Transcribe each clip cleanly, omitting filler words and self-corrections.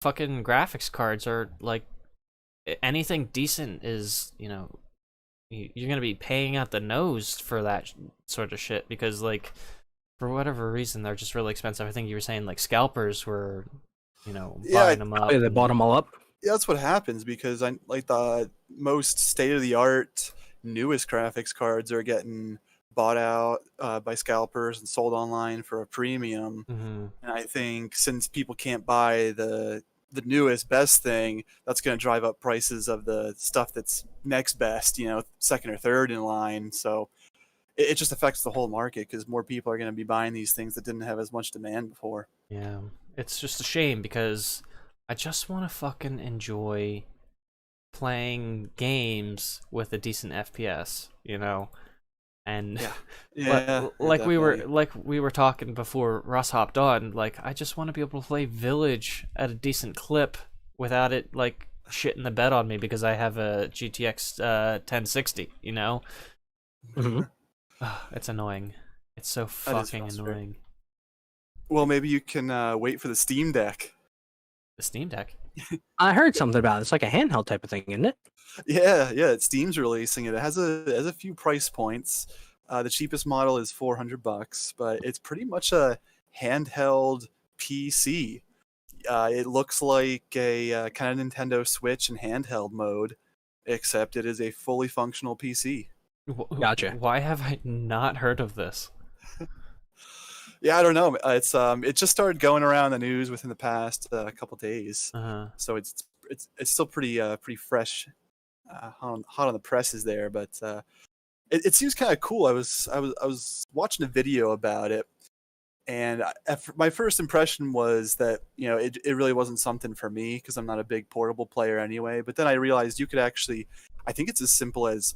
fucking graphics cards are like anything decent is, you're gonna be paying out the nose for that sort of shit because like for whatever reason they're just really expensive. I think you were saying like scalpers were, Yeah, buying them up. Yeah, they bought them all up. yeah, that's what happens because I like the most state of the art newest graphics cards are getting bought out by scalpers and sold online for a premium. Mm-hmm. And I think since people can't buy the newest best thing, that's going to drive up prices of the stuff that's next best, second or third in line. So it just affects the whole market because more people are going to be buying these things that didn't have as much demand before. Yeah, it's just a shame because I just want to fucking enjoy playing games with a decent FPS, And Yeah, yeah, like definitely. we were talking before Russ hopped on, like I just want to be able to play Village at a decent clip without it like shitting the bed on me because I have a GTX 1060, Hmm. It's annoying. It's so That is fucking frustrating. annoying. Well, maybe you can wait for the Steam Deck. The Steam Deck. I heard something about it. It's like a handheld type of thing, isn't it? Yeah, yeah. Steam's releasing it. It has a few price points. The cheapest model is $400, but it's pretty much a handheld PC. It looks like a kind of Nintendo Switch in handheld mode, except it is a fully functional PC. Gotcha. Why have I not heard of this? Yeah, I don't know. It just started going around the news within the past couple days, Uh-huh. so it's still pretty fresh, hot on the presses there. But it seems kind of cool. I was watching a video about it, and my first impression was that it really wasn't something for me because I'm not a big portable player anyway. But then I realized you could actually, I think it's as simple as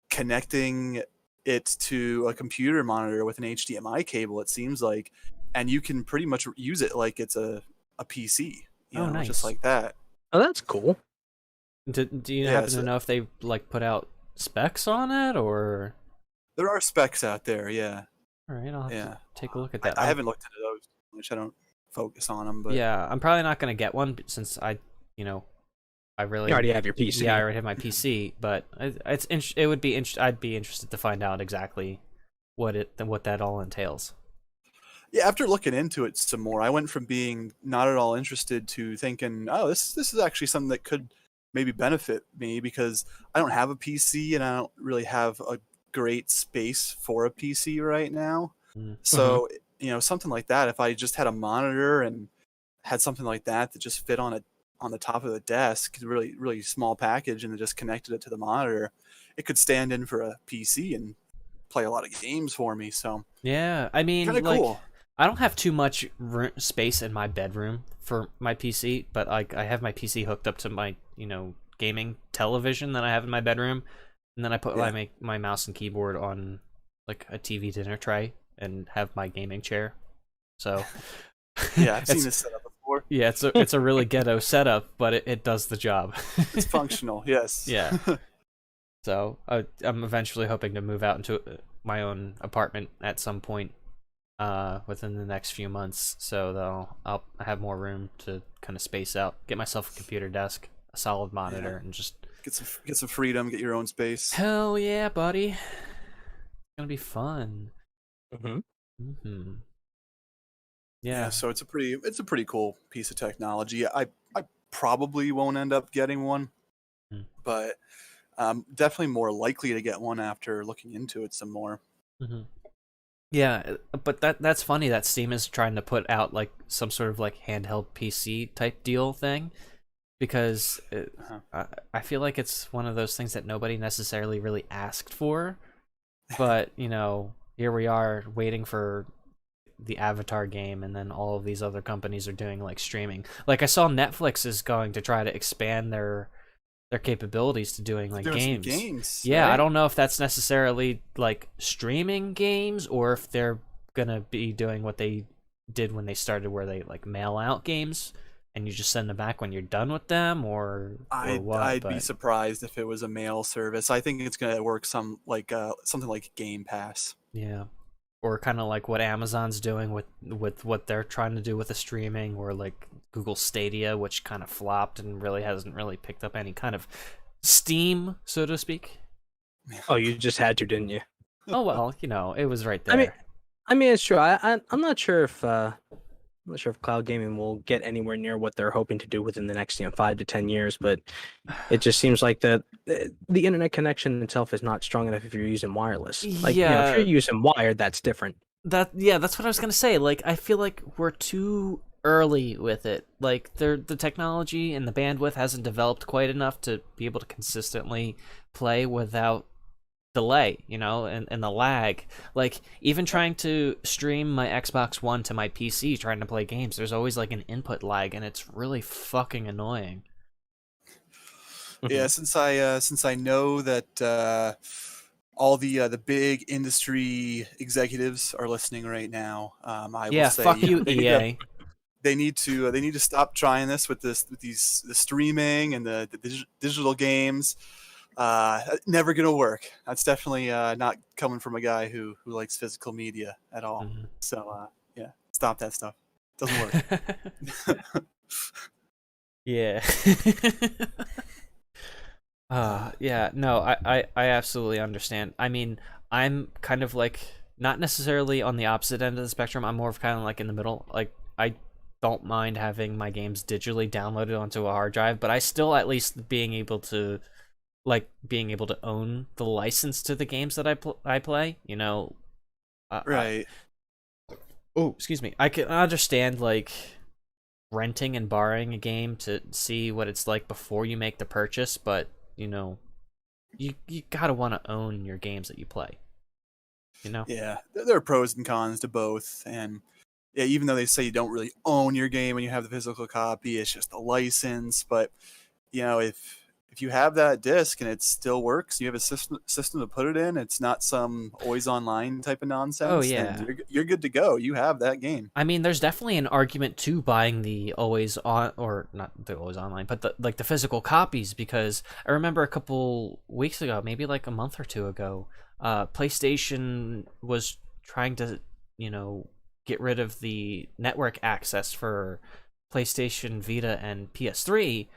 connecting it to a computer monitor with an HDMI cable. It seems like, and you can pretty much use it like it's a PC. Oh, Just nice. like that. Oh, that's cool. Do you Yeah, happen to so know if they like put out specs on it or? there are specs out there. Yeah, All right, I'll have to yeah. take a look at I, that. I haven't looked into those, which I don't focus on them, but Yeah, I'm probably not gonna get one since I You really, already have your PC. yeah, I already have my PC. But it would be I'd be interested to find out exactly what that all entails. yeah, after looking into it some more, I went from being not at all interested to thinking, oh, this is actually something that could maybe benefit me because I don't have a PC and I don't really have a great space for a PC right now. Mm. Hmm. So, something like that, if I just had a monitor and had something like that that just fit on the top of the desk, really really small package, and then just connected it to the monitor, it could stand in for a PC and play a lot of games for me. So, Yeah, I kind mean, of like, cool. I don't have too much space in my bedroom for my PC, but like, I have my PC hooked up to my, gaming television that I have in my bedroom, and then I put Yeah. my mouse and keyboard on like a TV dinner tray and have my gaming chair. So Yeah, I've seen it's this setup before. yeah, it's a really ghetto setup, but it does the job. It's functional, yes. Yeah. So I'm eventually hoping to move out into my own apartment at some point within the next few months, so I'll have more room to kind of space out, get myself a computer desk, a solid Yeah. monitor, and just Get some freedom, get your own space. hell yeah, buddy, it's gonna be fun. Hmm. Hmm. Yeah, Yeah. so it's a pretty cool piece of technology. I probably won't end up getting one, but definitely more likely to get one after looking into it some more. Mm-hmm. Yeah, but that's funny that Steam is trying to put out like some sort of like handheld PC type deal thing because Uh-huh. I feel like it's one of those things that nobody necessarily really asked for, but here we are waiting for the Avatar game, and then all of these other companies are doing like streaming. Like I saw Netflix is going to try to expand their capabilities to doing like Doing some games. games, Yeah, I right? don't know if that's necessarily like streaming games or if they're gonna be doing what they did when they started, where they like mail out games and you just send them back when you're done with them, or I'd what. I'd be But surprised if it was a mail service. I think it's gonna work something like Game Pass. yeah, or kind of like what Amazon's doing with what they're trying to do with the streaming, or like Google Stadia, which kind of flopped and really hasn't really picked up any kind of steam, so to speak. Oh, you just had to, didn't you? Oh well, it was right I mean, there. it's true. I'm not sure if cloud gaming will get anywhere near what they're hoping to do within the next 5 to 10 years. But it just seems like the internet connection itself is not strong enough if you're using wireless. Like if you're Yeah, using wired, that's different. that's what I was gonna say. Like, I feel like we're too early with it. Like, the technology and the bandwidth hasn't developed quite enough to be able to consistently play without delay, and the lag. Like, even trying to stream my Xbox One to my PC trying to play games, there's always like an input lag, and it's really fucking annoying. Yeah, since I know that all the big industry executives are listening right now, I will Yeah, say, fuck you, they EA. they need to stop trying this with the streaming and the digital games. Never gonna work. That's definitely not coming from a guy who likes physical media at all. Mhm. So yeah, stop that stuff. Doesn't work. Yeah. Yeah, no, I absolutely understand. I mean, I'm kind of like not necessarily on the opposite end of the spectrum. I'm more of kind of like in the middle. Like, I don't mind having my games digitally downloaded onto a hard drive, but I still at least being able to own the license to the games that I play, Right. oh, excuse me. I can understand like renting and borrowing a game to see what it's like before you make the purchase, but you gotta want to own your games that you play. Yeah, there are pros and cons to both, and yeah, even though they say you don't really own your game when you have the physical copy, it's just a license. But if you have that disc and it still works, you have a system to put it in. It's not some always online type of Oh nonsense. Then yeah. you're good to go. You have that game. I mean, there's definitely an argument to buying the always on, or not the always online, but the physical copies, because I remember a couple weeks ago, maybe like a month or two ago, PlayStation was trying to, get rid of the network access for PlayStation Vita and PS3,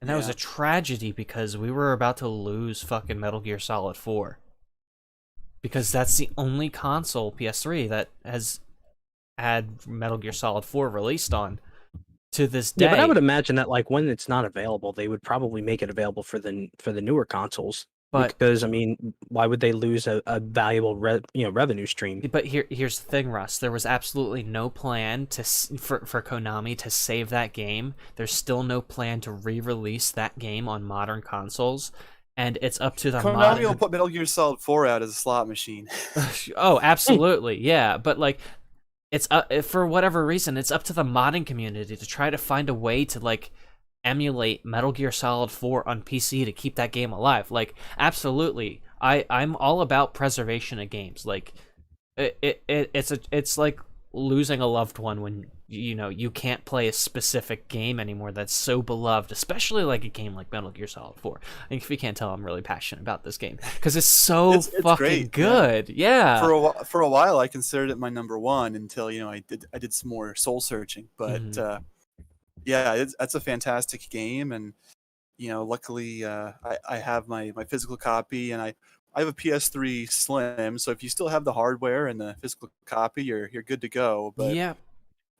and that was Yeah. a tragedy because we were about to lose fucking Metal Gear Solid 4. Because that's the only console, PS3, that has had Metal Gear Solid 4 released on to this day. Yeah, but I would imagine that like when it's not available, they would probably make it available for the newer consoles. But Because I mean, why would they lose a valuable revenue stream? but here's the thing, Russ. There was absolutely no plan for Konami to save that game. There's still no plan to re-release that game on modern consoles, and it's up to the Konami will put Metal Gear Solid 4 out as a slot machine. Oh, absolutely, yeah. But like, it's for whatever reason, it's up to the modding community to try to find a way to like emulate Metal Gear Solid 4 on PC to keep that game alive. Like, absolutely, I'm all about preservation of games. Like, it's like losing a loved one when you can't play a specific game anymore that's so beloved, especially like a game like Metal Gear Solid 4. I think if you can't tell, I'm really passionate about this game because it's so It's fucking great, good. Yeah. For a while, I considered it my number one until I did some more soul searching. But yeah, that's a fantastic game, and luckily I have my physical copy, and I have a PS3 Slim. So if you still have the hardware and the physical copy, you're good to go. But Yeah.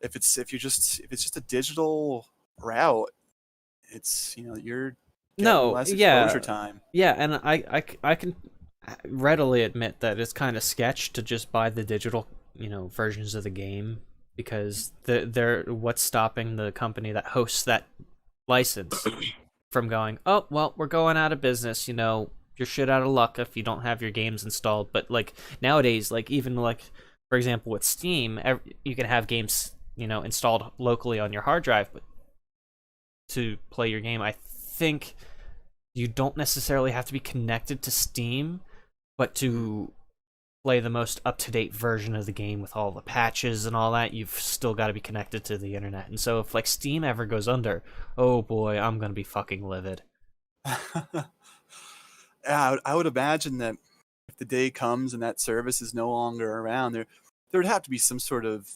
if it's just a digital route, it's you're getting No, less yeah. exposure time. Yeah, and I can readily admit that it's kind of sketch to just buy the digital, versions of the game, because they're what's stopping the company that hosts that license from going, "Oh, well, we're going out of business, you're shit out of luck if you don't have your games installed." But like nowadays, like even like for example with Steam, you can have games, installed locally on your hard drive, but to play your game, I think you don't necessarily have to be connected to Steam, but to play the most up-to-date version of the game with all the patches and all that, you've still got to be connected to the internet. And so if like Steam ever goes under, oh boy, I'm gonna be fucking livid. Yeah, I would imagine that if the day comes and that service is no longer around, there'd have to be some sort of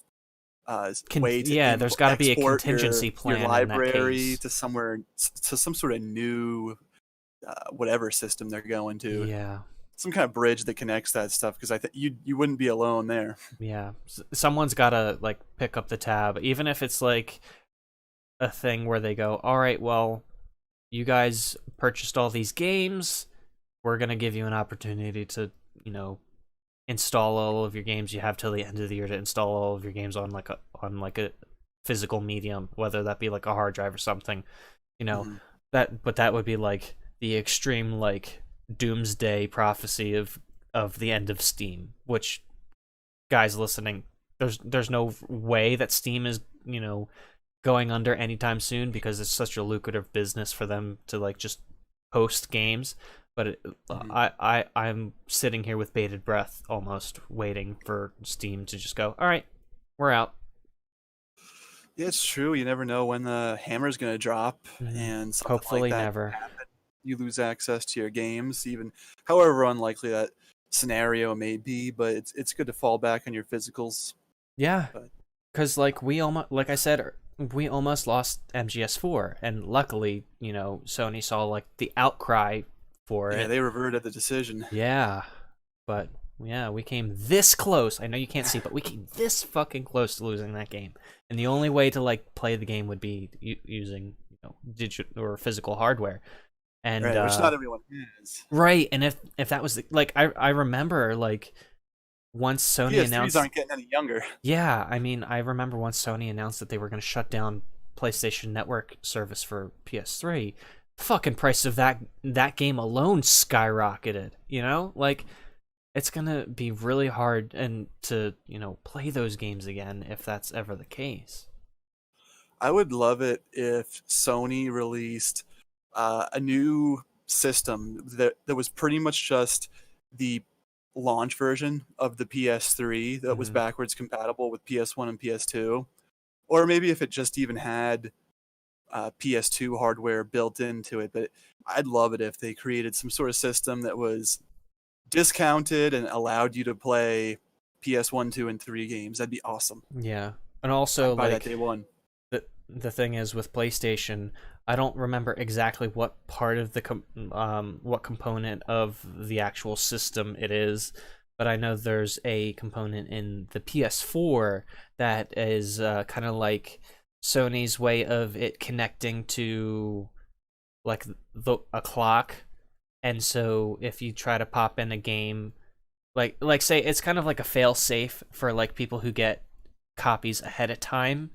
way to there's got to be a export contingency plan your in that library case. to somewhere, to some sort of new whatever system they're going to. Yeah. Some kind of bridge that connects that stuff, because I think you wouldn't be alone there. Yeah. Someone's got to like pick up the tab, even if it's like a thing where they go, all right, well, you guys purchased all these games. We're going to give you an opportunity to, install all of your games. You have till the end of the year to install all of your games on like a physical medium, whether that be like a hard drive or something, but that would be like the extreme, like, doomsday prophecy of the end of Steam, which, guys listening, there's no way that Steam is, going under anytime soon, because it's such a lucrative business for them to like just post games. But I'm sitting here with bated breath, almost waiting for Steam to just go, all right, we're out. Yeah, it's true. You never know when the hammer's going to drop, and something hopefully like that never. You lose access to your games, even however unlikely that scenario may be. But it's good to fall back on your physicals. Yeah, because like I said, we almost lost MGS4, and luckily, Sony saw like the outcry for it. Yeah, they reverted the decision. Yeah, but yeah, we came this close. I know you can't see, but we came this fucking close to losing that game. And the only way to like play the game would be using digital or physical hardware. And right, which not everyone has. Right, and if that was like I remember like once Sony PS3s announced, aren't getting any younger. Yeah, I mean, I remember once Sony announced that they were going to shut down PlayStation Network service for PS3, the fucking price of that game alone skyrocketed, Like, it's going to be really hard to play those games again if that's ever the case. I would love it if Sony released a new system that was pretty much just the launch version of the PS3 that was backwards compatible with PS1 and PS2, or maybe if it just even had PS2 hardware built into it. But I'd love it if they created some sort of system that was discounted and allowed you to play PS1, 2, and 3 games. That'd be awesome. Yeah, and also by like that day one. The thing is with PlayStation, I don't remember exactly what part of the what component of the actual system it is, but I know there's a component in the PS4 that is kind of like Sony's way of it connecting to like a clock, and so if you try to pop in a game, like say it's kind of like a fail safe for like people who get copies ahead of time.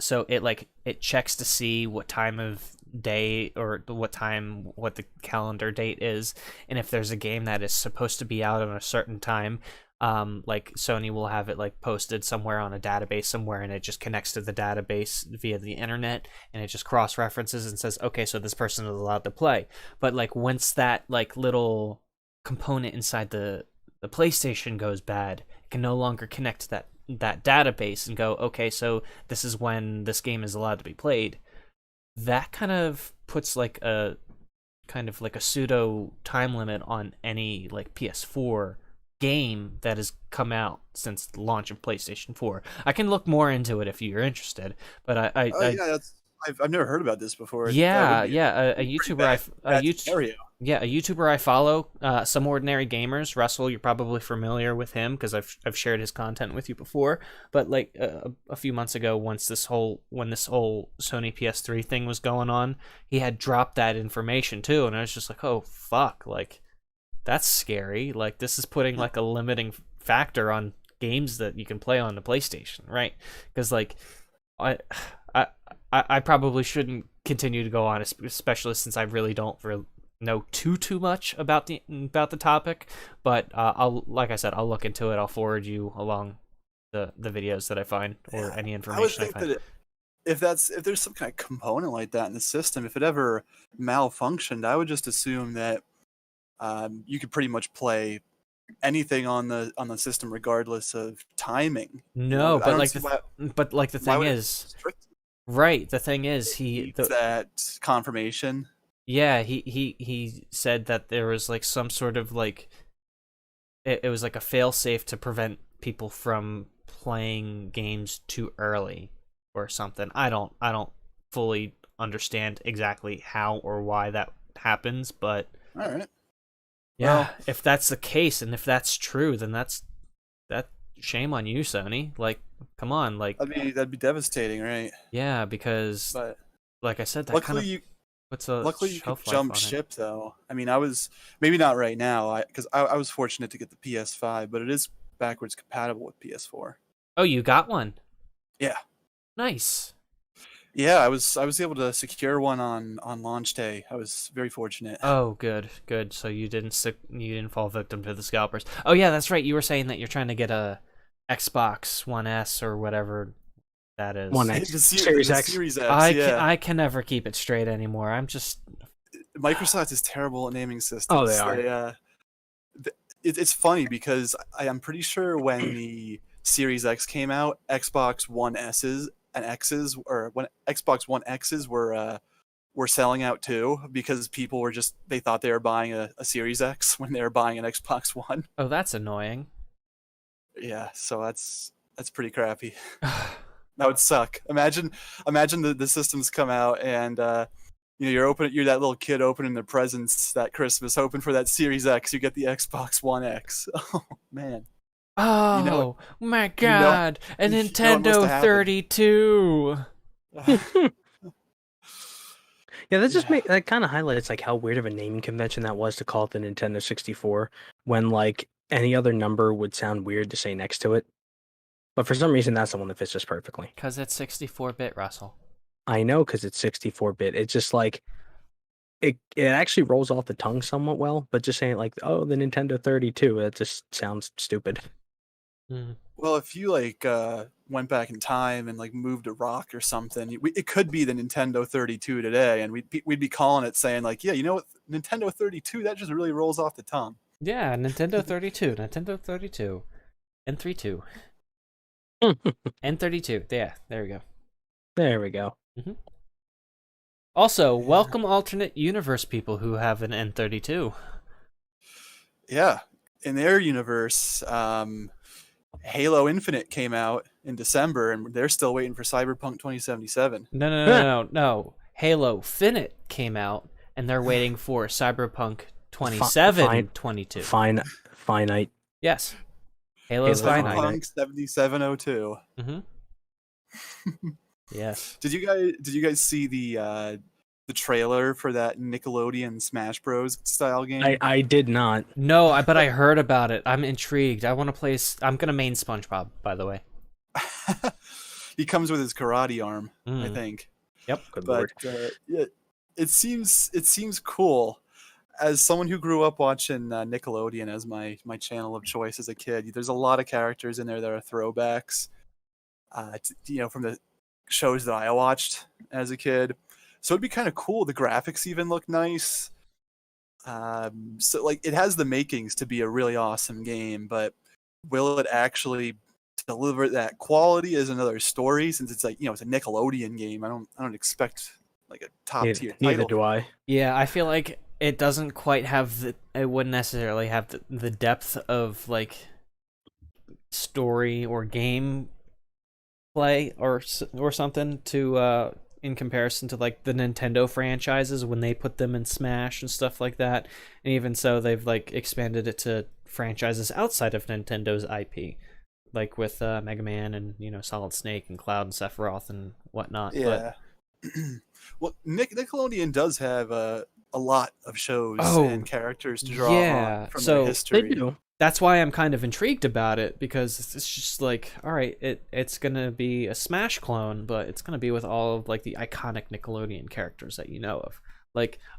So it checks to see what time of day or what the calendar date is, and if there's a game that is supposed to be out on a certain time, like Sony will have it like posted somewhere on a database somewhere, and it just connects to the database via the internet, and it just cross references and says, okay, so this person is allowed to play. But like once that like little component inside the PlayStation goes bad, it can no longer connect to that database and go, okay, so this is when this game is allowed to be played. That kind of puts like a pseudo time limit on any like PS4 game that has come out since the launch of PlayStation 4. I can look more into it if you're interested, but I've never heard about this before. A YouTuber I follow, Some Ordinary Gamers. Russell, you're probably familiar with him because I've shared his content with you before. But like a few months ago, when this whole Sony PS3 thing was going on, he had dropped that information too, and I was just like, oh fuck, like that's scary. Like this is putting like a limiting factor on games that you can play on the PlayStation, right? Because like I probably shouldn't continue to go on, especially since I really don't know too much about the topic. But like I said, I'll look into it. I'll forward you along the videos that I find or any information I find. That if there's some kind of component like that in the system, if it ever malfunctioned, I would just assume that you could pretty much play anything on the system regardless of timing. No, but the thing is. Right, the thing is that confirmation. Yeah, he said that there was like some sort of like it was like a fail safe to prevent people from playing games too early or something. I don't fully understand exactly how or why that happens, but All right. yeah, Well, if that's the case and if that's true, then that shame on you, Sony. Like, come on, like, that'd be devastating, right? yeah, because But like I said, that kind luckily of you puts a luckily you could shelf life jump on it. ship though. I mean, I was maybe not right now, because I was fortunate to get the PS5, but it is backwards compatible with PS4. Oh, you got one. Yeah. Nice. Yeah, I was able to secure one on launch day. I was very fortunate. Oh, good, good. So you didn't fall victim to the scalpers. Oh yeah, that's right. You were saying that you're trying to get a Xbox One S or whatever that is. One X, The Series X. Series X, yeah. I can never keep it straight anymore. I'm just Microsoft is terrible at naming systems. Oh, they are. It's funny because I'm pretty sure when the Series X came out, Xbox One S's and X's, or when Xbox One X's were selling out too, because people were they thought they were buying a Series X when they were buying an Xbox One. oh, that's annoying. Yeah, so that's pretty crappy. That would suck. Imagine the systems come out and you're that little kid opening the presents that Christmas, hoping for that Series X. You get the Xbox One X. Oh man. Oh You know- my you know- god, a you know what must Nintendo have happened. 32. Yeah, that kind of highlights like how weird of a naming convention that was to call it the Nintendo 64 when like any other number would sound weird to say next to it. But for some reason, that's the one that fits just perfectly. Because it's 64-bit, Russell. I know because it's 64-bit. It's just like it actually rolls off the tongue somewhat well, but just saying like, oh, the Nintendo 32, that just sounds stupid. Well, if you went back in time and moved a rock or something, it could be the Nintendo 32 today, and we'd be calling it saying yeah, you know what, Nintendo 32, that just really rolls off the tongue. Yeah, Nintendo 32, Nintendo 32, N32, N32. Yeah, there we go. There we go. Also, welcome alternate universe people who have an N32. Yeah, in their universe, Halo Infinite came out in December, and they're still waiting for Cyberpunk 2077. No. Halo Finite came out, and they're waiting for Cyberpunk 2722. Finite. Yes. Halo Finite. Cyberpunk 7702. Yes. Did you guys see the trailer for that Nickelodeon Smash Bros. Style game? I did not. No, but I heard about it. I'm intrigued. I want to play. I'm gonna main SpongeBob, by the way. He comes with his karate arm, I think. Yep. Good But lord. yeah, it seems cool. As someone who grew up watching Nickelodeon as my channel of choice as a kid, there's a lot of characters in there that are throwbacks, from the shows that I watched as a kid. So it'd be kind of cool. The graphics even look nice. So it has the makings to be a really awesome game, but will it actually deliver that quality is another story, since it's it's a Nickelodeon game. I don't expect a top tier Neither title. do I. Yeah, I feel like it doesn't quite have it wouldn't necessarily have the depth of story or game play or something to in comparison to the Nintendo franchises when they put them in Smash and stuff like that. And even so, they've expanded it to franchises outside of Nintendo's IP, with Mega Man and Solid Snake and Cloud and Sephiroth and whatnot. Yeah. Well, Nickelodeon does have a lot of shows and characters to draw on from their history. They do. That's why I'm kind of intrigued about it, because it's just all right, it's gonna be a Smash clone, but it's gonna be with all of the iconic Nickelodeon characters that you know of.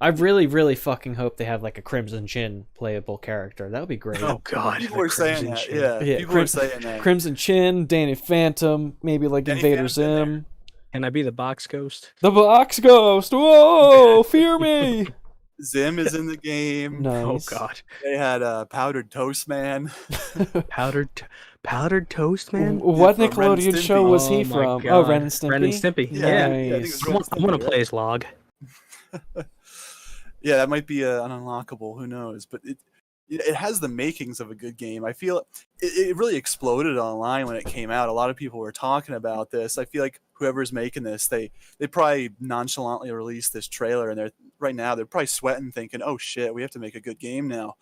I really, really fucking hope they have a Crimson Chin playable character. That would be great. Oh god. People were saying that. Yeah, people were saying that. Crimson Chin, Danny Phantom, maybe Danny Invader Phantom's in Zim. Can I be the box ghost? The Box Ghost! Whoa! Fear me! Zim is in the game. Nice. Oh god. They had Powdered Toast Man. Powdered toast man? What Yeah, from Ren and Nickelodeon Stimpy. show was he Oh my from? Oh, God. Ren and Stimpy. Ren and Stimpy. Yeah, Yeah. I think it was Ren and I want Stimpy, to play his log. Yeah, that might be an unlockable. Who knows? But it has the makings of a good game. I feel it really exploded online when it came out. A lot of people were talking about this. I feel like whoever's making this, they probably nonchalantly released this trailer, and they're probably sweating, thinking, "Oh shit, we have to make a good game now."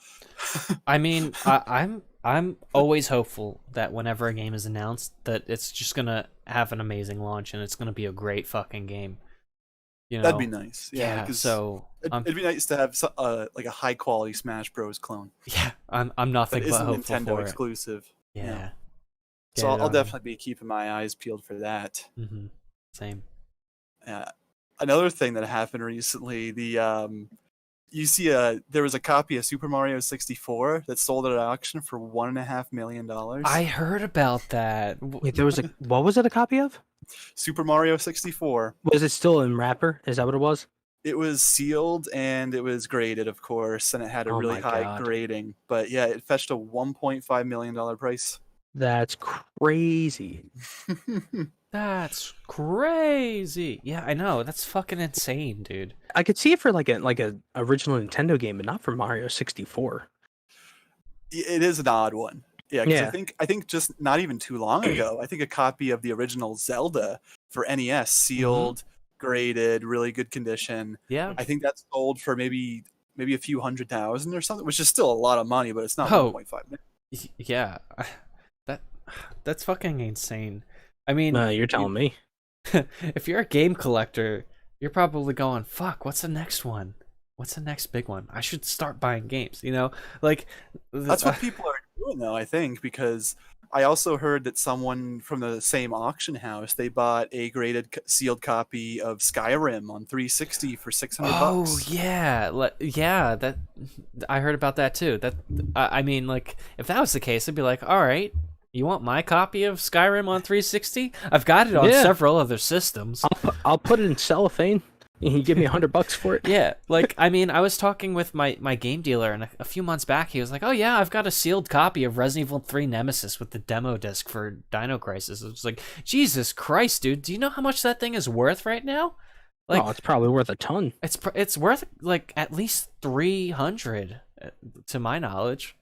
I mean, I'm always hopeful that whenever a game is announced, that it's just gonna have an amazing launch and it's gonna be a great fucking game. You know? That'd be nice. Yeah, Yeah. 'cause So it'd be nice to have like a high quality Smash Bros. Clone yeah, I'm that nothing but isn't hopeful Nintendo for it. exclusive. Yeah. So Get it I'll on. definitely be keeping my eyes peeled for that. Same. Another thing that happened recently, you see there was a copy of Super Mario 64 that sold at an auction for $1.5 million. I heard about that. Wait, there was a what was it a copy of? Super Mario 64. Was it still in wrapper? Is that what it was? It was sealed and it was graded, of course, and it had a Oh really my high God. grading. But yeah, it fetched a $1.5 million price. That's crazy. That's crazy. Yeah, I know. That's fucking insane, dude. I could see it for like a original Nintendo game, but not for Mario 64. It is an odd one. Yeah, because Yeah. I think just not even too long ago, I think a copy of the original Zelda for NES, sealed, graded, really good condition. Yeah. I think that's sold for maybe a few $100,000 or something, which is still a lot of money, but it's not Oh. 1.5 million. Yeah. That's fucking insane. I mean, No, you're telling me. if you're a game collector, you're probably going, "Fuck, what's the next one? What's the next big one? I should start buying games." You know, like That's what people are doing, though, I think, because I also heard that someone from the same auction house, they bought a graded sealed copy of Skyrim on 360 for $600. Oh yeah, yeah. That I heard about that too. That I mean, like, if that was the case, I'd be like, "All right, you want my copy of Skyrim on 360? I've got it on Yeah. several other systems." I'll put it in cellophane. And you give me $100 for it. Yeah, like, I mean, I was talking with my game dealer, and a few months back, he was like, "Oh yeah, I've got a sealed copy of Resident Evil 3 Nemesis with the demo disc for Dino Crisis." It was like, Jesus Christ, dude, do you know how much that thing is worth right now? Like, Oh, it's probably worth a ton. it's worth like at least 300, to my knowledge.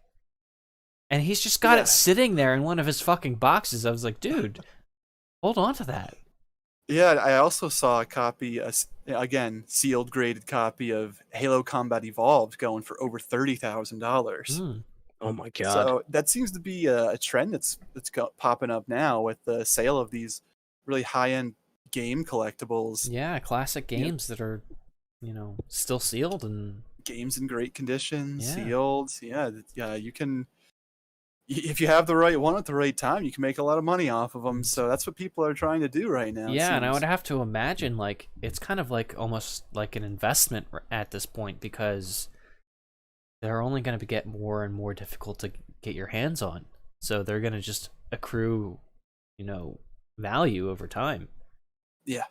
And he's just got Yeah. it sitting there in one of his fucking boxes. I was like, dude, hold on to that. Yeah, I also saw a copy, again, sealed graded copy of Halo Combat Evolved going for over $30,000. Oh my God. So that seems to be a trend that's popping up now with the sale of these really high-end game collectibles. Yeah, classic games that are, still sealed and Games in great condition, Yeah. sealed. Yeah, you can, if you have the right one at the right time, you can make a lot of money off of them. So that's what people are trying to do right now. it yeah, and I seems. would have to imagine like it's kind of like almost like an investment at this point, because they're only going to get more and more difficult to get your hands on. So they're going to just accrue, value over time. Yeah.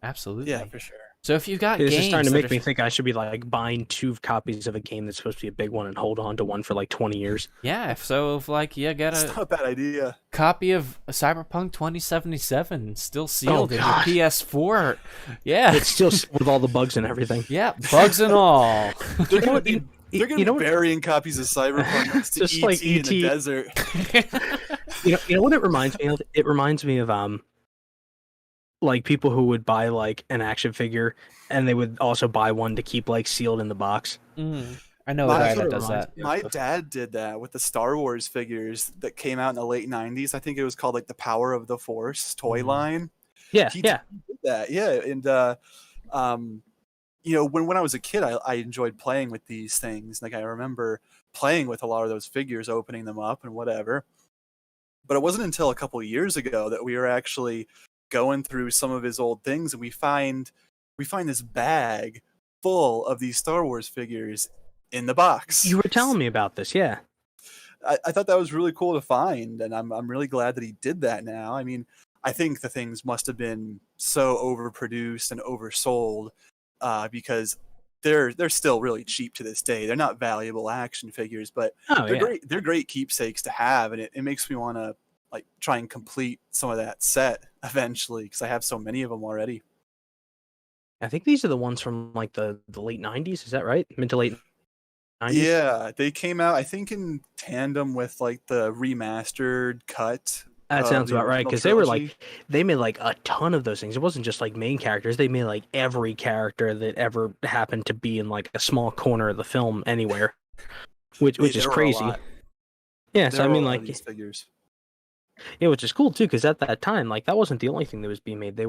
Absolutely. Yeah, for sure. So if you've got This games is starting to that make are- me think I should be like buying 2 copies of a game that's supposed to be a big one and hold on to one for like 20 years. yeah, if like you get It's a not a bad idea. copy of Cyberpunk 2077 still sealed in your God. PS4, yeah, It's still with all the bugs and everything. yeah, bugs and all. They're know gonna what, be you- they're gonna you know be what- burying copies of Cyberpunk next to Just ET like in the ET. desert. You know what it reminds me of? It reminds me of like people who would buy like an action figure and they would also buy one to keep like sealed in the box. I know a My- guy That's what that it does reminds that. me My of. dad did that with the Star Wars figures that came out in the late '90s. I think it was called like the Power of the Force toy Mhm. line. Yeah, He yeah. did that, yeah. And when I was a kid, I enjoyed playing with these things. Like I remember playing with a lot of those figures, opening them up and whatever. But it wasn't until a couple of years ago that we were actually going through some of his old things, and we find this bag full of these Star Wars figures in the box. You were telling me about this, yeah. I thought that was really cool to find, and I'm really glad that he did that now. I mean, I think the things must have been so overproduced and oversold because they're still really cheap to this day. They're not valuable action figures, but Oh they're yeah. great. They're great keepsakes to have, and it makes me want to like try and complete some of that set eventually because I have so many of them already. I think these are the ones from like the late 90s, is that right? Mid to late 90s. Yeah, they came out, I think, in tandem with like the remastered cut That of sounds the about right, original because they were like, trilogy. they made like a ton of those things. It wasn't just like main characters. They made like every character that ever happened to be in like a small corner of the film anywhere, which is There were a crazy. lot. Yeah, so There I were a mean, lot of like, these figures. yeah, which is cool too, because at that time, like, that wasn't the only thing that was being made. They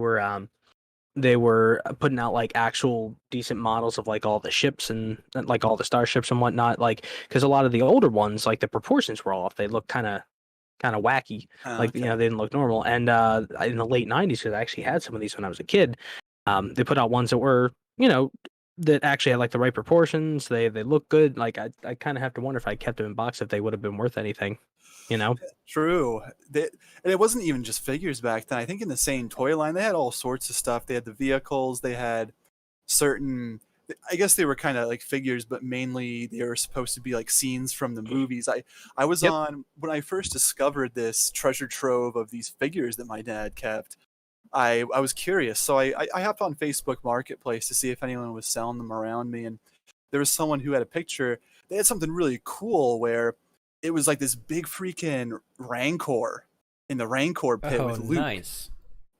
were putting out like actual decent models of like all the ships and like all the starships and whatnot. Like, because a lot of the older ones, like the proportions were off. They looked kind of wacky. Like, you know, Okay. they didn't look normal. And in the late '90s, because I actually had some of these when I was a kid, they put out ones that were, you know, that actually had like the right proportions. They look good. Like, I kind of have to wonder if I kept them in box if they would have been worth anything. You know? True. And it wasn't even just figures back then. I think in the same toy line, they had all sorts of stuff. They had the vehicles, they had certain, I guess they were kind of like figures, but mainly they were supposed to be like scenes from the movies. I was Yep. on when I first discovered this treasure trove of these figures that my dad kept. I was curious, so I hopped on Facebook Marketplace to see if anyone was selling them around me, and there was someone who had a picture. They had something really cool where it was like this big freaking Rancor in the Rancor pit Oh, with Luke, nice.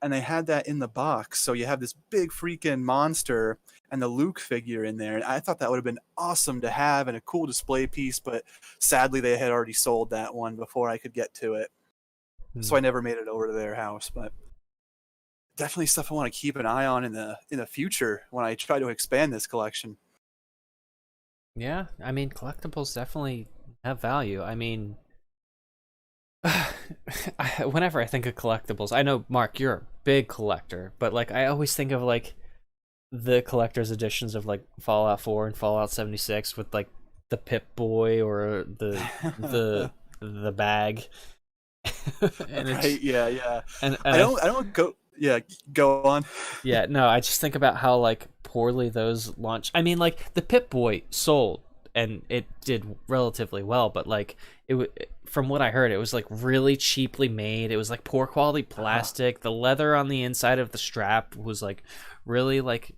and they had that in the box. So you have this big freaking monster and the Luke figure in there. And I thought that would have been awesome to have and a cool display piece, but sadly they had already sold that one before I could get to it. Hmm. So I never made it over to their house, but definitely stuff I want to keep an eye on in the future when I try to expand this collection. Yeah, I mean, collectibles definitely have value. I mean, whenever I think of collectibles, I know, Mark, you're a big collector, but like I always think of like the collector's editions of like Fallout 4 and Fallout 76 with like the Pip Boy or the bag. And it's Right? Yeah, yeah. and I don't go. Yeah, go on. yeah, no, I just think about how like poorly those launched. I mean, like the Pip Boy sold and it did relatively well, but like from what I heard, it was like really cheaply made. It was like poor quality plastic. The leather on the inside of the strap was like really like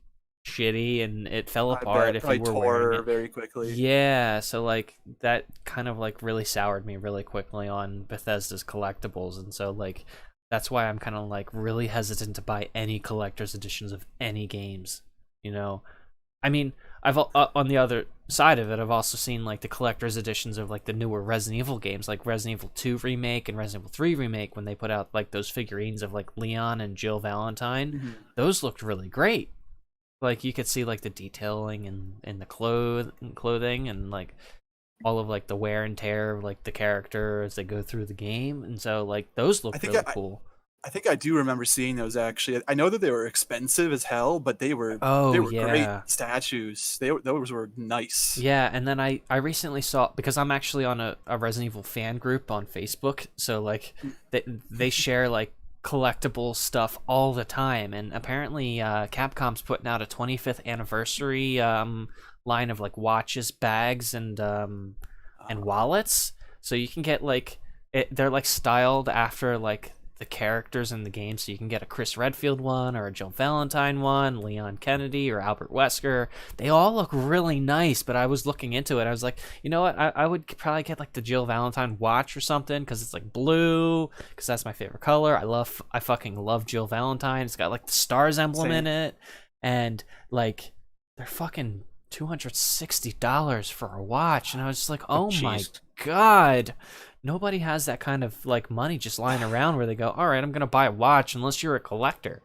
shitty, and it fell I apart bet if probably you were wearing tore it. very quickly. Yeah, so like that kind of like really soured me really quickly on Bethesda's collectibles, and so like that's why I'm kind of like really hesitant to buy any collector's editions of any games. You know, I mean, on the other side of it, I've also seen like the collector's editions of like the newer Resident Evil games, like Resident Evil 2 remake and Resident Evil 3 remake, when they put out like those figurines of like Leon and Jill Valentine. Mhm. Those looked really great. Like you could see like the detailing and the clothing and like all of like the wear and tear of like the character as they go through the game, and so like those I look think really cool. I think I do remember seeing those actually. I know that they were expensive as hell, but they Oh were great yeah. statues. Those were nice. Yeah, and then I recently saw, because I'm actually on a Resident Evil fan group on Facebook, so like they share like collectible stuff all the time, and apparently Capcom's putting out a 25th anniversary line of like watches, bags, and wallets, so you can get like they're like styled after like the characters in the game, so you can get a Chris Redfield one or a Jill Valentine one, Leon Kennedy or Albert Wesker. They all look really nice, but I was looking into it. I was like, you know what? I would probably get like the Jill Valentine watch or something because it's like blue, because that's my favorite color. I fucking love Jill Valentine. It's got like the stars emblem in Same. it, and like they're fucking $260 for a watch, and I was just like, Oh, oh my jeez. god. Nobody has that kind of like money just lying around where they go, all right, I'm gonna buy a watch unless you're a collector,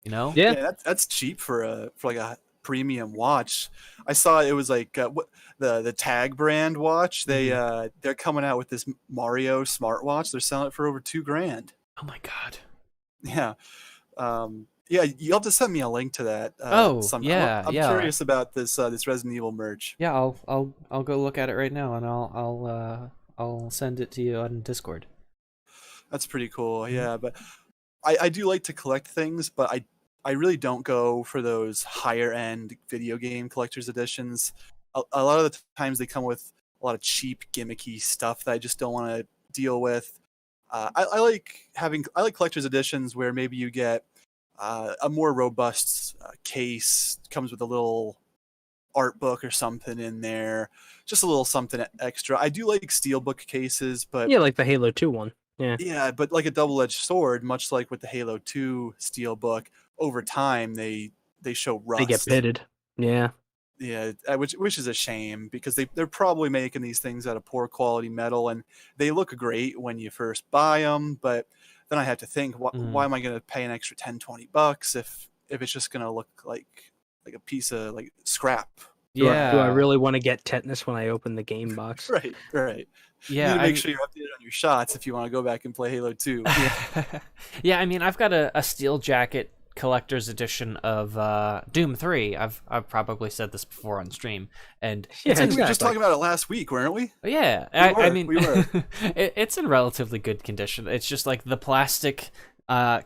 you know? Yeah. Yeah, that's cheap for like a premium watch. I saw it was like what the Tag brand watch. They're coming out with this Mario smartwatch. They're selling it for over $2,000. Oh my god. Yeah. Yeah, you'll have to send me a link to that Oh sometime. yeah, I'm yeah, curious about this Resident Evil merch. yeah. I'll go look at it right now, and I'll send it to you on Discord. That's pretty cool. Mhm. Yeah, but I do like to collect things, but I really don't go for those higher end video game collector's editions. A lot of the times they come with a lot of cheap gimmicky stuff that I just don't want to deal with. I like collector's editions where maybe you get a more robust case, comes with a little art book or something in there, just a little something extra. I do like steelbook cases, but Yeah, like the Halo 2 one. Yeah. yeah, but like a double-edged sword, much like with the Halo 2 steelbook, over time they show They get rust. pitted. Yeah. Yeah, which is a shame because they're probably making these things out of poor quality metal, and they look great when you first buy them, but then I have to think, why am I going to pay an extra $10-20 if it's just going to look like a piece of like scrap? Do I Yeah. really want to get tetanus when I open the game box? Right. You Yeah. need to make sure you're updated on your shots if you want to go back and play Halo 2. Yeah, I mean, I've got a steel jacket collector's edition of Doom 3. I've probably said this before on stream, and Yeah, We were just exactly. talking about it last week, weren't we? yeah, I mean, we were. it's in relatively good condition. It's just like the plastic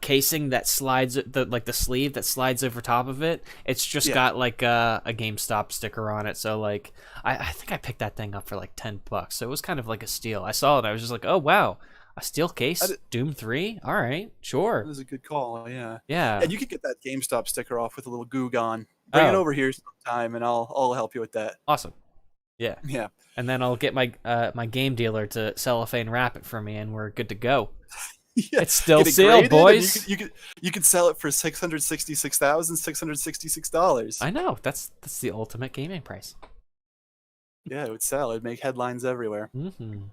casing that slides, the sleeve that slides over top of it. It's just got like a GameStop sticker on it. So like, I think I picked that thing up for like $10. So it was kind of like a steal. I saw it. I was just like, oh wow. A steel case, Doom 3? All right, sure. That was a good call, yeah. Yeah. And you could get that GameStop sticker off with a little Goo Gone. Bring it over here sometime, and I'll help you with that. Awesome. Yeah. Yeah. And then I'll get my my game dealer to cellophane wrap it for me, and we're good to go. Yeah. It's still Get it sale, graded, and boys. You could sell it for $666,666. I know. That's the ultimate gaming price. Yeah, it would sell. It'd make headlines everywhere. Mm-hmm.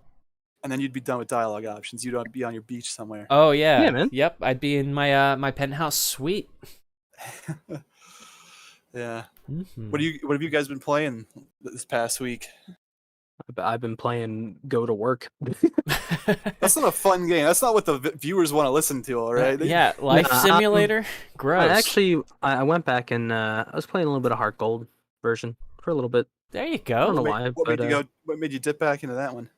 And then you'd be done with dialogue options. You'd be on your beach somewhere. Oh yeah. Yeah, man. Yep. I'd be in my my penthouse suite. Yeah. Mm-hmm. What have you guys been playing this past week? I've been playing Go to Work. That's not a fun game. That's not what the viewers want to listen to, all right? Yeah, Life Simulator. Gross. I went back and I was playing a little bit of Heart Gold version for a little bit. There you I don't know go. why, What but made you go? What made you dip back into that one?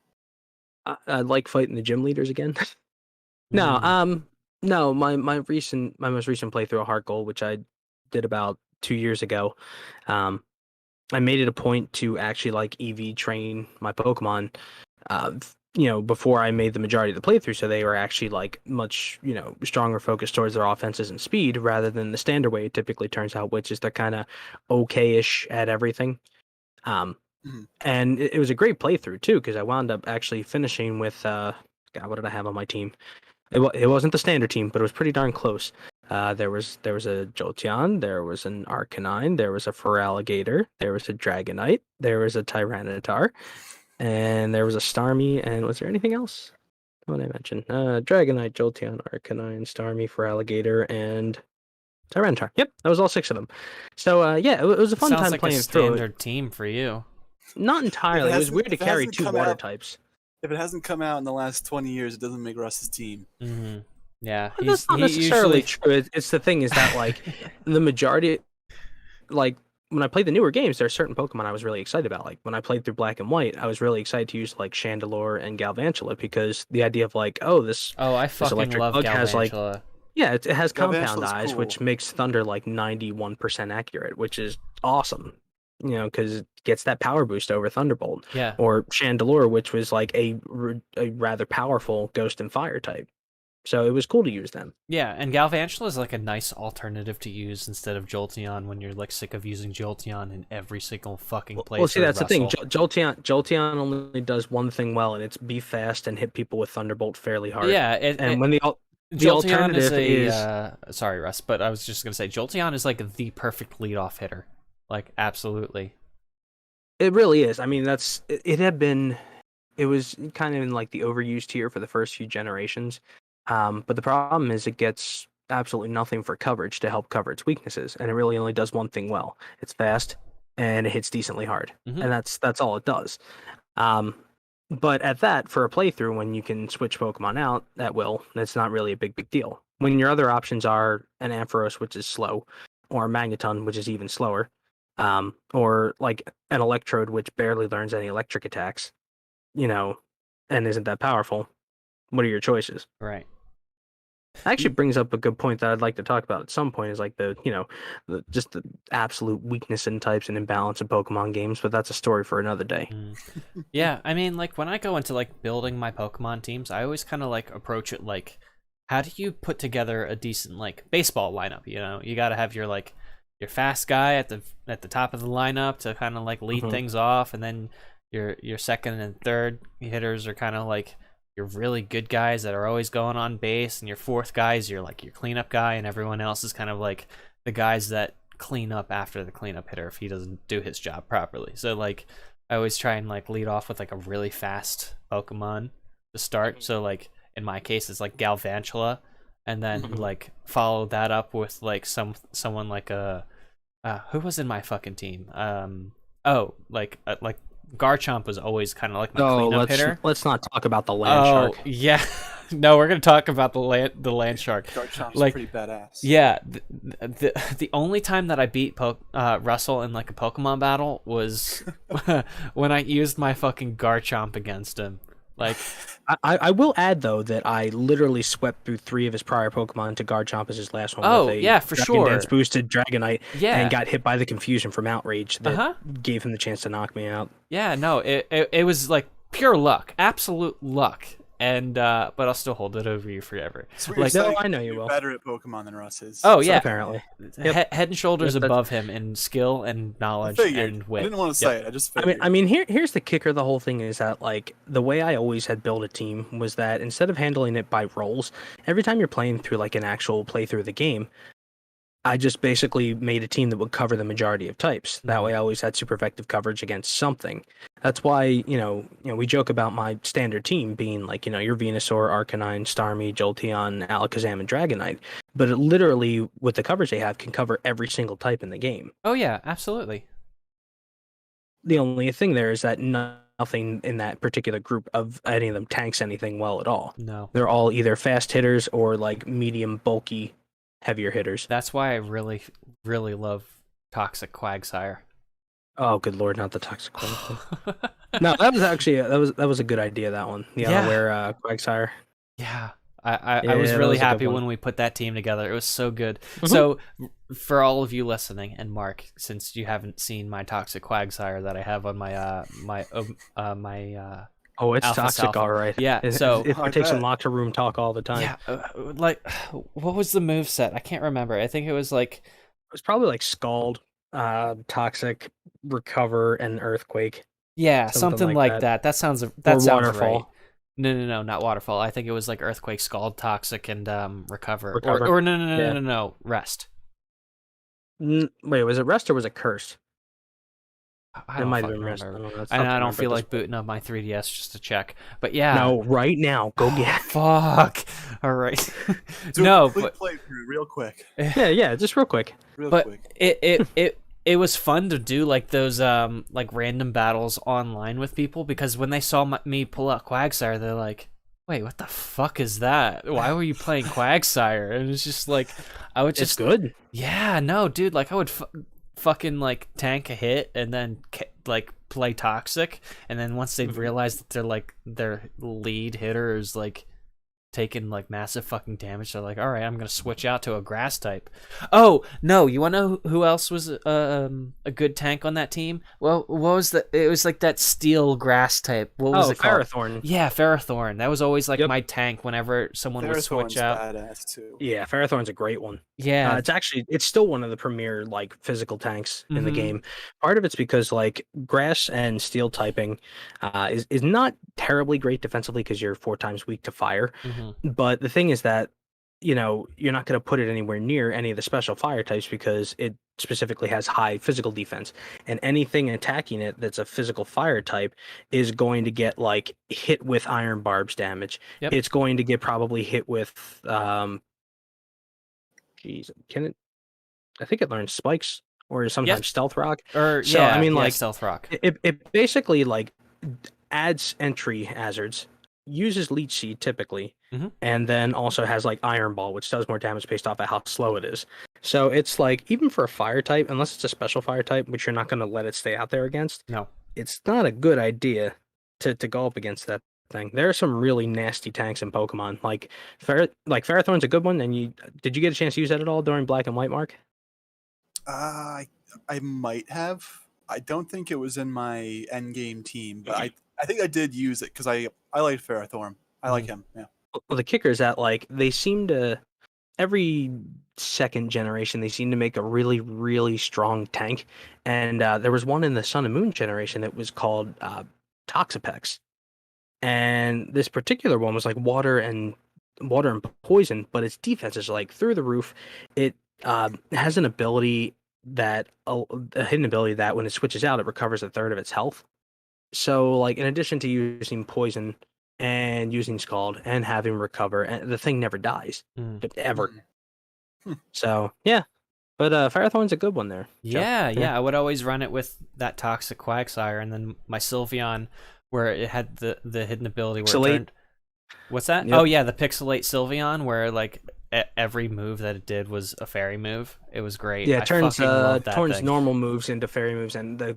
I like fighting the gym leaders again. No, no, my most recent playthrough of Heart Gold, which I did about 2 years ago, I made it a point to actually like EV train my Pokemon, before I made the majority of the playthrough, so they were actually like much, stronger focused towards their offenses and speed rather than the standard way it typically turns out, which is they're kind of okay-ish at everything. And it was a great playthrough too, because I wound up actually finishing with God, what did I have on my team? It wasn't the standard team, but it was pretty darn close. There was a Jolteon, there was an Arcanine, there was a Feraligatr, there was a Dragonite, there was a Tyranitar, and there was a Starmie. And was there anything else? What did I mention? Dragonite, Jolteon, Arcanine, Starmie, Feraligatr, and Tyranitar. Yep, that was all 6 of them. So yeah, it was a fun time like playing a through it. standard team for you. Not entirely. It was weird to carry 2 water types. If it hasn't come out in the last 20 years, it doesn't make Russ's team. Mm-hmm. Yeah, That's not necessarily true. It's the thing is that like the majority, like when I played the newer games, there are certain Pokemon I was really excited about. Like when I played through Black and White, I was really excited to use like Chandelure and Galvantula because the idea of like, I fucking electric love bug Galvantula. has like, it has compound Galvantula's eyes, cool. which makes Thunder like 91% accurate, which is awesome. Because it gets that power boost over Thunderbolt. Yeah. Or Chandelure, which was like a rather powerful Ghost and Fire type. So it was cool to use them. Yeah, and Galvantula is like a nice alternative to use instead of Jolteon when you're like sick of using Jolteon in every single fucking place. Well, see, that's the thing. Jolteon only does one thing well, and it's be fast and hit people with Thunderbolt fairly hard. Yeah, when the Jolteon alternative is sorry, Russ, but I was just gonna say Jolteon is like the perfect leadoff hitter. Like absolutely. It really is. I mean, it was kind of in like the overused tier for the first few generations. But the problem is it gets absolutely nothing for coverage to help cover its weaknesses, and it really only does one thing well. It's fast and it hits decently hard, and that's all it does. But at that, for a playthrough, when you can switch Pokemon out at will, that's not really a big deal. When your other options are an Ampharos, which is slow, or a Magneton, which is even slower, or like an Electrode, which barely learns any electric attacks, and isn't that powerful. What are your choices? Right. Actually brings up a good point that I'd like to talk about at some point is like just the absolute weakness in types and imbalance of Pokemon games, but that's a story for another day. Yeah, I mean, like when I go into like building my Pokemon teams, I always kind of like approach it like, how do you put together a decent like baseball lineup? You got to have your fast guy at the top of the lineup to kind of like lead things off, and then your second and third hitters are kind of like your really good guys that are always going on base, and your fourth guys you're like your cleanup guy, and everyone else is kind of like the guys that clean up after the cleanup hitter if he doesn't do his job properly. So like I always try and like lead off with like a really fast Pokemon to start. So like in my case it's like Galvantula, and then like follow that up with like someone like a who was in my fucking team? Like Garchomp was always kind of like my cleanup hitter. Let's not talk about the land shark. Yeah. No, we're gonna talk about the land shark. Garchomp's like, pretty badass. Yeah, the only time that I beat Russell in like a Pokemon battle was when I used my fucking Garchomp against him. Like, I will add though that I literally swept through 3 of his prior Pokemon to Garchomp as his last one. Oh, with a yeah, for Dragon sure. Dance boosted Dragonite, Yeah. and got hit by the confusion from Outrage that gave him the chance to knock me out. Yeah, no, it was like pure luck, absolute luck. And but I'll still hold it over you forever. So Like, No, I know you will. Better at Pokemon than Russ is. Oh So yeah, apparently. Head and shoulders Yep, above him in skill and knowledge and wit. I didn't want to say it. I just figured. I mean, here's the kicker. The whole thing is that like the way I always had built a team was that instead of handling it by roles, every time you're playing through like an actual playthrough of the game, I just basically made a team that would cover the majority of types. That way, I always had super effective coverage against something. That's why we joke about my standard team being like your Venusaur, Arcanine, Starmie, Jolteon, Alakazam, and Dragonite. But it literally, with the coverage they have, can cover every single type in the game. Oh yeah, absolutely. The only thing there is that nothing in that particular group of any of them tanks anything well at all. No. They're all either fast hitters or like medium, bulky, heavier hitters. That's why I really, really love Toxic Quagsire. Oh, good lord, not the toxic one. No, that was actually that was a good idea. That one, the unaware Quagsire. Yeah, I was that really was a good happy one. when we put that team together. It was so good. So for all of you listening, and Mark, since you haven't seen my Toxic Quagsire that I have on my Oh, it's toxic, Alpha. all right. Yeah, it, so it takes some locker room talk all the time. yeah, like what was the move set? I can't remember. I think it was like It was probably like Scald, Toxic, Recover, and Earthquake. yeah, something like that. That sounds Or sounds Waterfall. right. No, not Waterfall. I think it was like Earthquake, Scald, Toxic, and Recover. Recover. Or Yeah. no, Rest. Wait, was it Rest or was it Curse? I It don't might have fucking been Rest. remember. I don't know. And I don't feel remember like at this booting up my 3DS just to check. But yeah. point. No, right now, go get. Fuck. All right. Do No, a complete but playthrough real quick. Yeah, just real quick. Real but quick. it was fun to do like those like random battles online with people, because when they saw me pull out Quagsire, they're like, "Wait, what the fuck is that? Why were you playing Quagsire?" And it's just like I would It's just good. yeah, no, dude, like I would fucking like tank a hit and then like play Toxic, and then once they realize that they're like their lead hitter is like taking like massive fucking damage, they're like, all right, I'm gonna switch out to a grass type. Oh no, you wanna know who else was a good tank on that team? Well, what was it was like that steel grass type. What was it called? Ferrothorn. Yeah, Ferrothorn. That was always like Yep. my tank whenever someone would switch Ferrothorn's out. badass too. Yeah, Ferrothorn's a great one. Yeah. It's still one of the premier like physical tanks in the Mhm. game. Part of it's because like grass and steel typing is not terribly great defensively because you're 4 times weak to fire. Mhm. But the thing is that you're not going to put it anywhere near any of the special fire types because it specifically has high physical defense, and anything attacking it that's a physical fire type is going to get like hit with iron barbs damage. Yep. It's going to get probably hit with can it? I think it learns spikes or sometimes stealth rock. Or So, yeah, I mean, yeah, like, Stealth Rock. It basically like adds entry hazards, uses leech seed typically, Mhm. and then also has like iron ball, which does more damage based off of how slow it is. So it's like even for a fire type, unless it's a special fire type, which you're not going to let it stay out there against, No. it's not a good idea to go up against that thing. There are some really nasty tanks in Pokemon. Like Ferrothorn's a good one. And did you get a chance to use that at all during Black and White, Mark? I might have. I don't think it was in my end game team, but I think I did use it because I liked Ferrothorn. I like him. Yeah. Well, the kicker is that like they seem to every second generation, they seem to make a really, really strong tank. And there was one in the Sun and Moon generation that was called Toxapex. And this particular one was like water and poison, but its defense is like through the roof. It has an ability that a hidden ability that when it switches out, it recovers a third of its health. So, like, in addition to using poison and using Scald and having recover, and the thing never dies ever. So, yeah. But Firethorn's a good one there. Joe. Yeah. I would always run it with that Toxic Quagsire, and then my Sylveon, where it had the hidden ability where it turned. What's that? Yep. Oh yeah, the Pixelate Sylveon, where like every move that it did was a fairy move. It was great. Yeah, I it turns fucking loved that thing. normal moves into fairy moves, and the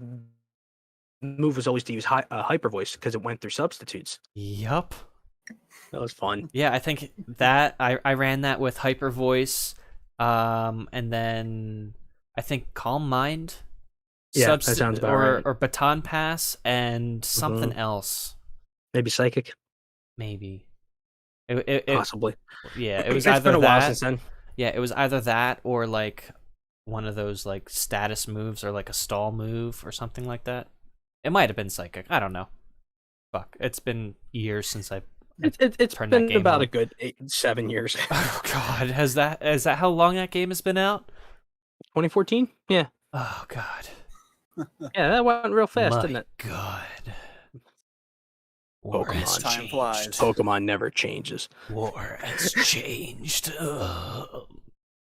move was always to use Hyper Voice because it went through substitutes. Yup. That was fun. Yeah, I think that I ran that with Hyper Voice, and then I think Calm Mind. Yeah, that sounds about right. Or Baton Pass and something else. Maybe Psychic. Maybe. Possibly. Yeah, it was it's either been a while that. since then. Yeah, it was either that or like one of those like status moves or like a stall move or something like that. It might have been Psychic. I don't know. Fuck. It's been years since It's turned been that game about on. a good 7 years. Oh god, is that how long that game has been out? 2014? Yeah. Oh god. Yeah, that went real fast, didn't it? God. War Pokemon has time changed. flies. Pokemon never changes. War has changed.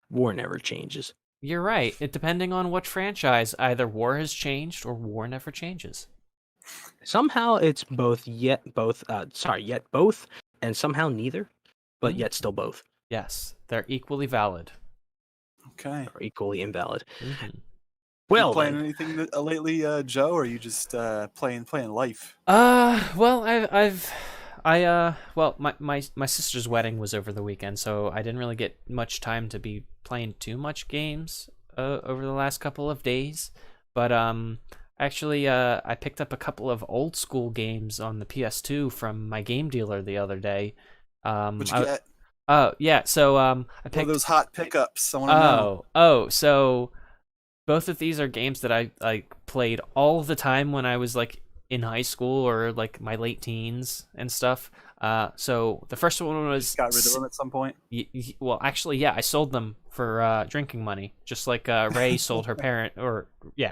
War never changes. You're right. It depending on what franchise, either war has changed or war never changes. Somehow it's both, yet both, and somehow neither, but yet still both. Yes, they're equally valid. Okay. Or equally invalid. Mm-hmm. Well, Well, playing anything lately, Joe, or are you just playing life? Well, well, my sister's wedding was over the weekend, so I didn't really get much time to be playing too much games over the last couple of days. But actually, I picked up a couple of old school games on the PS2 from my game dealer the other day. What'd you get? Oh yeah, so I picked One of those hot pickups. I want to know. So both of these are games that I played all the time when I was like in high school or like my late teens and stuff. So the first one was Got rid of them at some point. well, actually, yeah, I sold them for drinking money, just like Ray sold her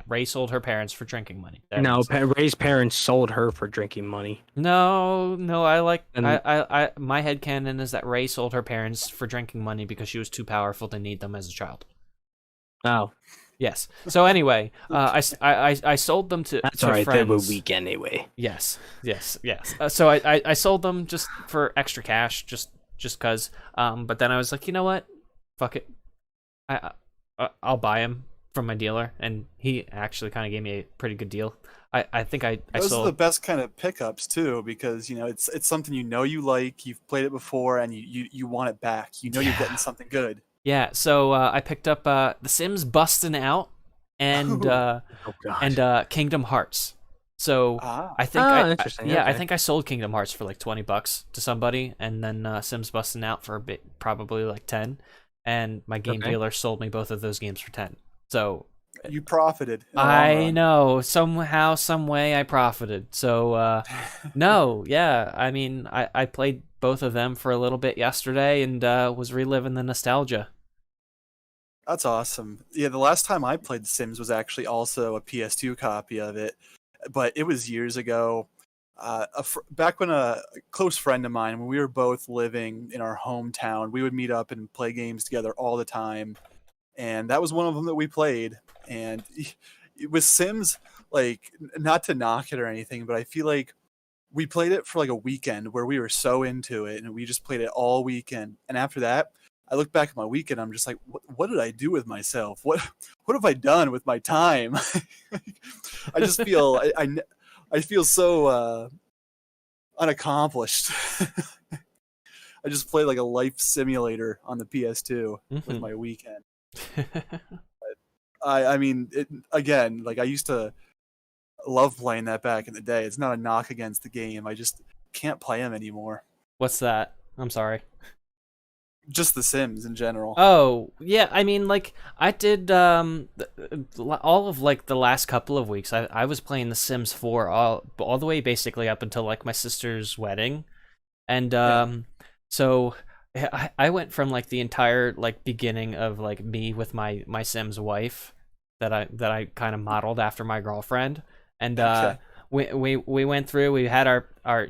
Ray sold her parents for drinking money. No, Ray's parents sold her for drinking money. No, I my headcanon is that Ray sold her parents for drinking money because she was too powerful to need them as a child. Oh. Yes. So anyway, I sold them to That's to all right. friends. They were weak anyway. Yes. So I sold them just for extra cash, just cause. But then I was like, you know what? Fuck it. I'll buy them from my dealer, and he actually kind of gave me a pretty good deal. I think I Those sold. are the best kind of pickups too, because it's something you like, you've played it before, and you want it back. You're getting something good. Yeah, so I picked up The Sims Bustin' Out and Kingdom Hearts. So I think I think I sold Kingdom Hearts for like $20 to somebody, and then Sims Bustin' Out for a bit, probably like 10, and my game dealer sold me both of those games for 10. So you profited. I know, somehow, some way I profited. So no, yeah, I mean, I played both of them for a little bit yesterday and was reliving the nostalgia. That's awesome. Yeah, the last time I played The Sims was actually also a PS2 copy of it, but it was years ago. Back when a close friend of mine, when we were both living in our hometown, we would meet up and play games together all the time, and that was one of them that we played. And with Sims, like, not to knock it or anything, but I feel like we played it for like a weekend where we were so into it, and we just played it all weekend. And after that, I look back at my weekend, I'm just like, what did I do with myself? What have I done with my time? I just feel I feel so unaccomplished. I just played like a life simulator on the PS2 with my weekend. I mean, again, like I used to love playing that back in the day. It's not a knock against the game. I just can't play them anymore. What's that? I'm sorry. Just The Sims in general. Oh, yeah, I mean, like, I did, all of, like, the last couple of weeks, I was playing The Sims 4 all the way basically up until, like, my sister's wedding, and, Yeah. so, I went from, like, the entire, like, beginning of, like, me with my Sims wife, that I kind of modeled after my girlfriend, and, Okay. we went through. We had our our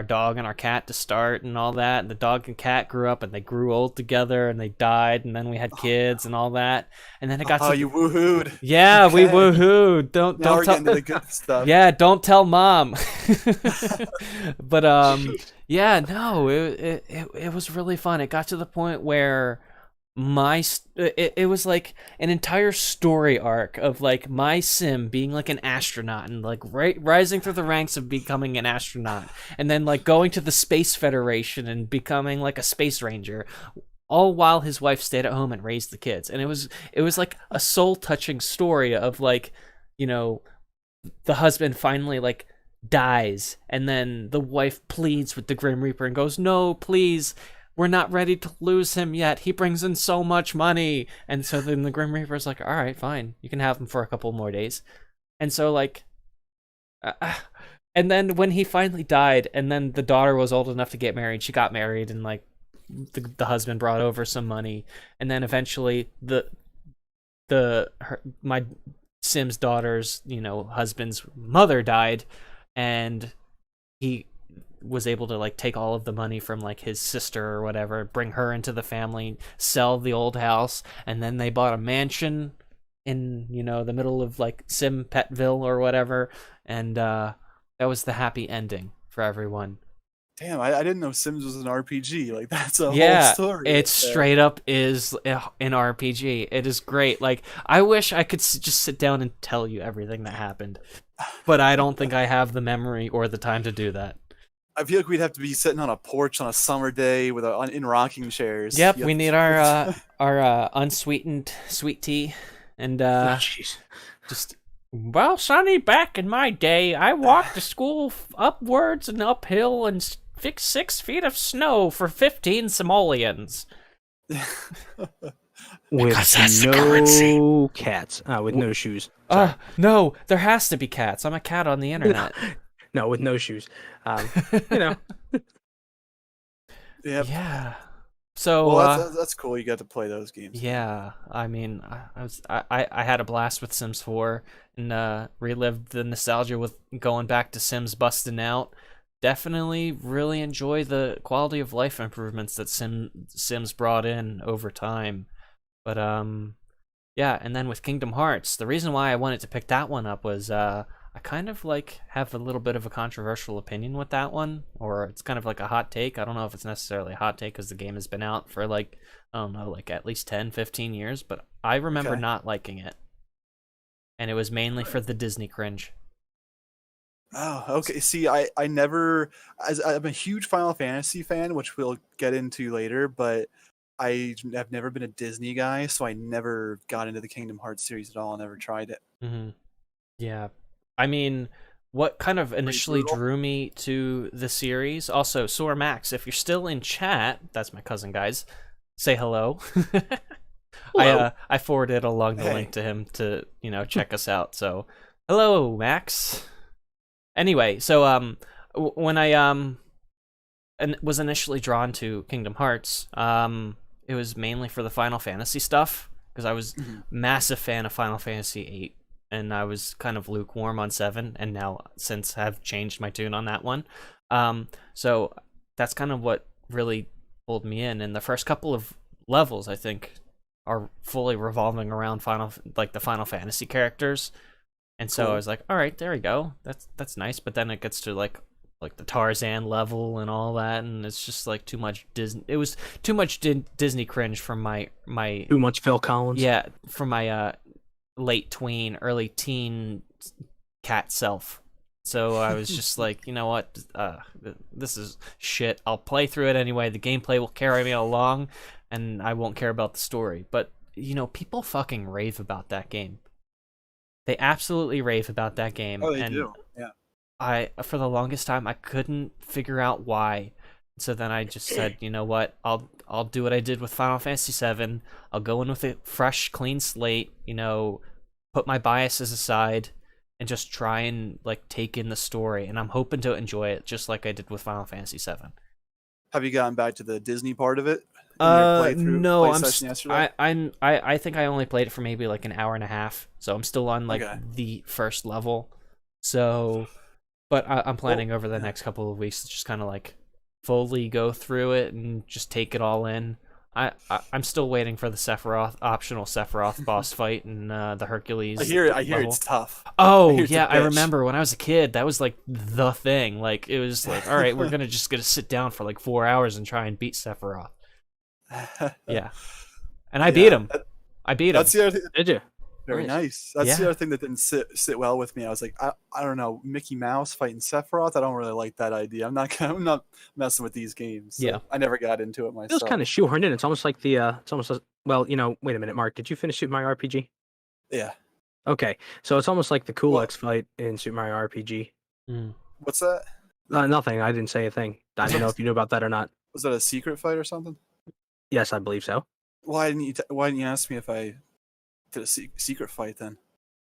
dog and our cat to start and all that. And the dog and cat grew up and they grew old together and they died. And then we had kids and all all that. And then it got Oh, you woohooed. yeah, we Okay. woohooed. Don't Now we're tell getting to the good stuff. yeah, don't tell mom. But Jeez. yeah, no, it was really fun. It got to the point where it was like an entire story arc of like my sim being like an astronaut and like rising through the ranks of becoming an astronaut, and then like going to the Space Federation and becoming like a space ranger, all while his wife stayed at home and raised the kids. And it was like a soul touching story of like, you know, the husband finally like dies, and then the wife pleads with the Grim Reaper and goes, "No, please, we're not ready to lose him yet. He brings in so much money." And so then the Grim Reaper's like, "All right, fine. You can have him for a couple more days." And so like and then when he finally died and then the daughter was old enough to get married, she got married, and like the husband brought over some money, and then eventually my Sim's daughter's, husband's mother died, and he was able to like take all of the money from like his sister or whatever, bring her into the family, sell the old house, and then they bought a mansion in, the middle of like Sim Petville or whatever, and that was the happy ending for everyone. Damn, I didn't know Sims was an RPG. Like, that's a whole Yeah, story. it right there. straight up is an RPG. It is great. Like, I wish I could just sit down and tell you everything that happened, but I don't think I have the memory or the time to do that. I feel like we'd have to be sitting on a porch on a summer day with in rocking chairs. Yep, You we have need to- our unsweetened sweet tea, and Oh, jeez. just, well, Sonny, back in my day, I walked to school upwards and uphill and fixed 6 feet of snow for 15 simoleons. With that's the no currency. cats. With no shoes. Sorry. No, there has to be cats. I'm a cat on the internet. No, with no shoes. You know. Yep. Yeah. So Well, that's cool. You got to play those games. yeah, I mean, I had a blast with Sims 4 and relived the nostalgia with going back to Sims busting out. Definitely really enjoy the quality of life improvements that Sims brought in over time. But yeah, and then with Kingdom Hearts, the reason why I wanted to pick that one up was I kind of like have a little bit of a controversial opinion with that one, or it's kind of like a hot take. I don't know if it's necessarily a hot take because the game has been out for like, I don't know, like at least 10, 15 years, but I remember Okay. not liking it. And it was mainly for the Disney cringe. Oh, okay. See, I never, I'm a huge Final Fantasy fan, which we'll get into later, but have never been a Disney guy, so I never got into the Kingdom Hearts series at all. I never tried it. Mm-hmm. Yeah. I mean, what kind of initially brutal. drew me to the series? Also, Soar Max, if you're still in chat, that's my cousin, guys. Say hello. Hello. I forwarded along the Hey. link to him to, check us out. So, hello, Max. Anyway, so when I was initially drawn to Kingdom Hearts, it was mainly for the Final Fantasy stuff because I was Mhm. massive fan of Final Fantasy 8, and I was kind of lukewarm on 7, and now since have changed my tune on that one. So that's kind of what really pulled me in, and the first couple of levels I think are fully revolving around the Final Fantasy characters. And so Cool. I was like, all right, there we go. That's nice. But then it gets to like the Tarzan level and all that, and it's just like too much Disney. It was too much Disney cringe from my Too much Phil Collins. yeah, from my late tween, early teen cat self. So I was just like, you know what? This is shit. I'll play through it anyway. The gameplay will carry me along, and I won't care about the story. But people fucking rave about that game. They absolutely rave about that game. Oh, they and do. Yeah. for the longest time, I couldn't figure out why. So then I just said, you know what? I'll do what I did with Final Fantasy VII. I'll go in with a fresh, clean slate. Put my biases aside, and just try and like take in the story. And I'm hoping to enjoy it just like I did with Final Fantasy VII. Have you gotten back to the Disney part of it in your No, play session yesterday? I think I only played it for maybe like an hour and a half. So I'm still on like Okay. the first level. So, but I'm planning over the yeah. next couple of weeks to just kind of like fully go through it and just take it all in. I'm still waiting for the optional Sephiroth boss fight and the Hercules. I hear level. it's tough. Oh yeah, I remember when I was a kid. That was like the thing. Like it was like, all right, we're gonna sit down for like 4 hours and try and beat Sephiroth. Yeah, and I beat him. I beat him. That's the other thing. Did you? Very nice. That's the other thing that didn't sit well with me. I was like, I don't know, Mickey Mouse fighting Sephiroth. I don't really like that idea. I'm not messing with these games. So yeah, I never got into it myself. It was kind of shoehorned in. It's almost like well, wait a minute, Mark. Did you finish Super Mario RPG? Yeah. Okay, so it's almost like the Kulix fight in Super Mario RPG. What's that? Nothing. I didn't say a thing. I didn't know if you knew about that or not. Was that a secret fight or something? Yes, I believe so. Why didn't you ask me if I did a secret fight then?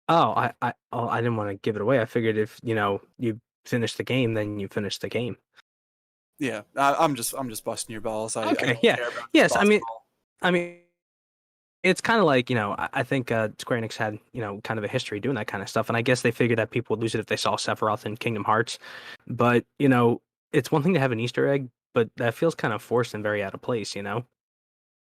Oh, I didn't want to give it away. I figured if you finish the game, then you finish the game. Yeah, I'm just busting your balls. I don't yeah, care about yes. I mean, it's kind of like I think Square Enix had kind of a history doing that kind of stuff, and I guess they figured that people would lose it if they saw Sephiroth in Kingdom Hearts. But it's one thing to have an Easter egg, but that feels kind of forced and very out of place.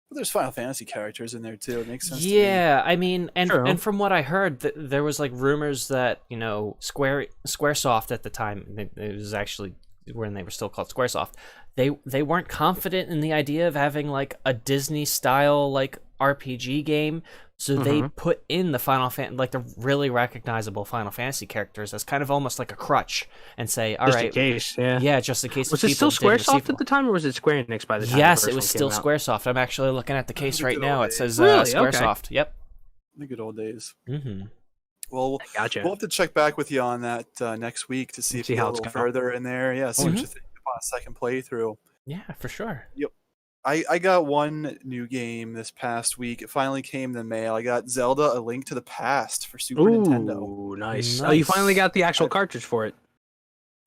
But there's Final Fantasy characters in there too. It makes sense. Yeah, I mean, and True. and from what I heard, there was like rumors that SquareSoft at the time, it was actually when they were still called SquareSoft, they weren't confident in the idea of having like a Disney style like RPG game, so they put in the the really recognizable Final Fantasy characters as kind of almost like a crutch and say, all right, just in case, just in case. Was it still SquareSoft at the time, or was it Square Enix by the time? Yes, it was still SquareSoft. I'm actually looking at the case right now. It says Really? SquareSoft. Okay. Yep. The good old days. Mm-hmm. Well, gotcha. We'll have to check back with you on that next week to see if you how get a it's little going. further in there. Yeah, see what you think upon a second playthrough. Yeah, for sure. Yep. I got one new game this past week. It finally came in the mail. I got Zelda: A Link to the Past for Super Nintendo. Ooh, nice. Oh, you finally got the actual cartridge for it.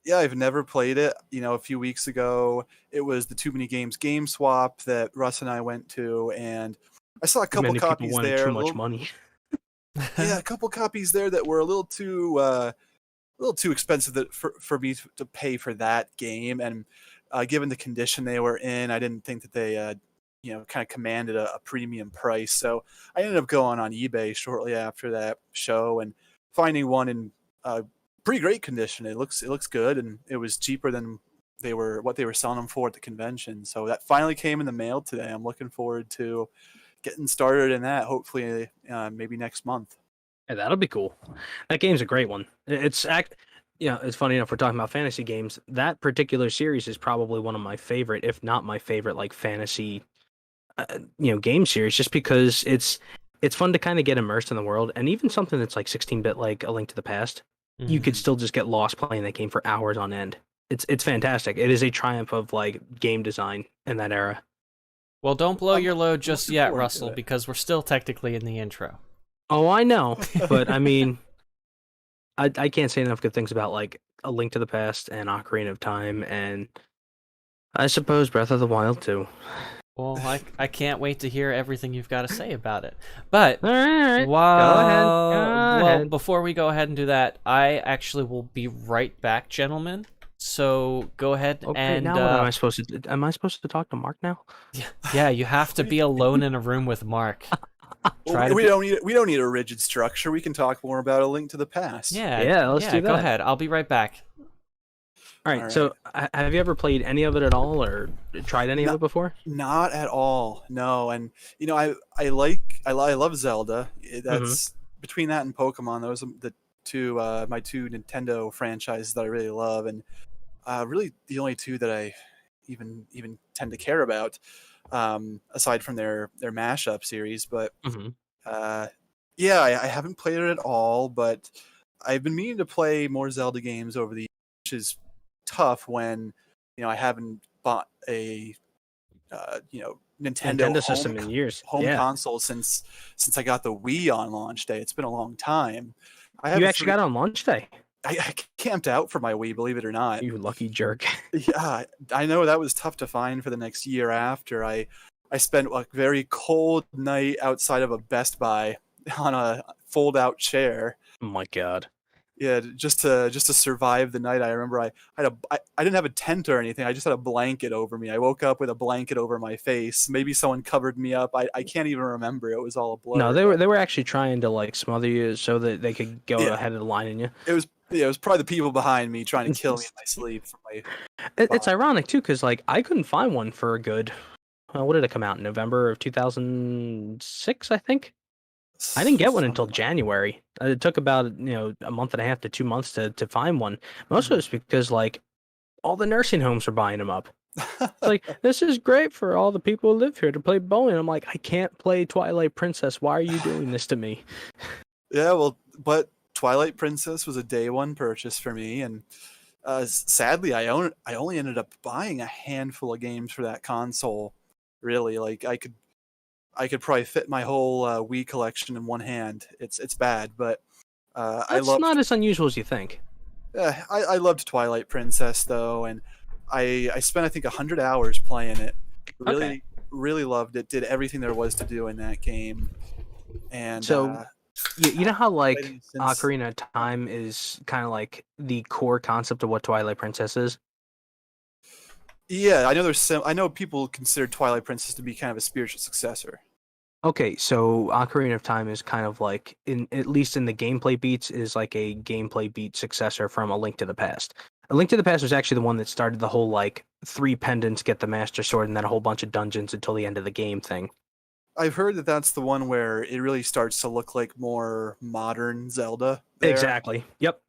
Yeah, I've never played it. A few weeks ago, it was the Too Many Games game swap that Russ and I went to, and I saw a couple copies people there. Too much money. Yeah, a couple copies there that were a little too expensive for me to pay for that game, and given the condition they were in, I didn't think that they kind of commanded a premium price. So I ended up going on eBay shortly after that show and finding one in pretty great condition. It looks good, and it was cheaper than what they were selling them for at the convention. So that finally came in the mail today. I'm looking forward to getting started in that. Hopefully, maybe next month. Yeah, that'll be cool. That game's a great one. It's funny enough we're talking about fantasy games. That particular series is probably one of my favorite, if not my favorite, like fantasy, game series. Just because it's fun to kind of get immersed in the world, and even something that's like 16-bit, like A Link to the Past, you could still just get lost playing that game for hours on end. It's fantastic. It is a triumph of like game design in that era. Well, don't blow your load just yet, Russell, because we're still technically in the intro. Oh, I know, but I mean, I can't say enough good things about like A Link to the Past and Ocarina of Time, and I suppose Breath of the Wild too. Well, I can't wait to hear everything you've got to say about it. But all right, go ahead. Before we go ahead and do that, I actually will be right back, gentlemen. So go ahead and. Now what am I supposed to? Am I supposed to talk to Mark now? Yeah, you have to be alone in a room with Mark. We don't need a rigid structure. We can talk more about A Link to the Past. Yeah. Let's do that. Go ahead. I'll be right back. All right. So, have you ever played any of it at all, or tried any of it before? Not at all. No. And I love Zelda. That's between that and Pokemon. Those are the two my two Nintendo franchises that I really love, and really the only two that I even tend to care about. Aside from their mashup series, but I haven't played it at all, but I've been meaning to play more Zelda games over the years, which is tough when I haven't bought a Nintendo Nintendo system in years. home Yeah. console since I got the Wii on launch day. It's been a long time. I have You a actually got it on launch day. I camped out for my Wii, believe it or not. You lucky jerk. Yeah, I know that was tough to find for the next year after. I spent a very cold night outside of a Best Buy on a fold-out chair. Oh my god. Yeah, just to survive the night. I remember I didn't have a tent or anything. I just had a blanket over me. I woke up with a blanket over my face. Maybe someone covered me up. I can't even remember. It was all a blur. No, they were actually trying to like smother you so that they could go ahead of the line in you. It was probably the people behind me trying to kill me in my sleep. It's ironic too, because like I couldn't find one for a good. What did it come out in November of 2006? I think. I didn't get one until January. It took about a month and a half to 2 months to find one. Most of it's because like all the nursing homes were buying them up. It's like, this is great for all the people who live here to play bowling. I'm like, I can't play Twilight Princess. Why are you doing this to me? Yeah, well, but Twilight Princess was a day one purchase for me, and sadly, I only ended up buying a handful of games for that console. Really, like I could probably fit my whole Wii collection in one hand. It's bad, but It's not as unusual as you think. I loved Twilight Princess though, and I spent I think 100 hours playing it. Really loved it. Did everything there was to do in that game. And so you know how like Ocarina of Time is kind of like the core concept of what Twilight Princess is? Yeah, I know I know people consider Twilight Princess to be kind of a spiritual successor. Okay, so Ocarina of Time is kind of like, at least in the gameplay beats, is like a gameplay beat successor from A Link to the Past. A Link to the Past was actually the one that started the whole like 3 pendants, get the Master Sword, and then a whole bunch of dungeons until the end of the game thing. I've heard that that's the one where it really starts to look like more modern Zelda. There. Exactly. Yep.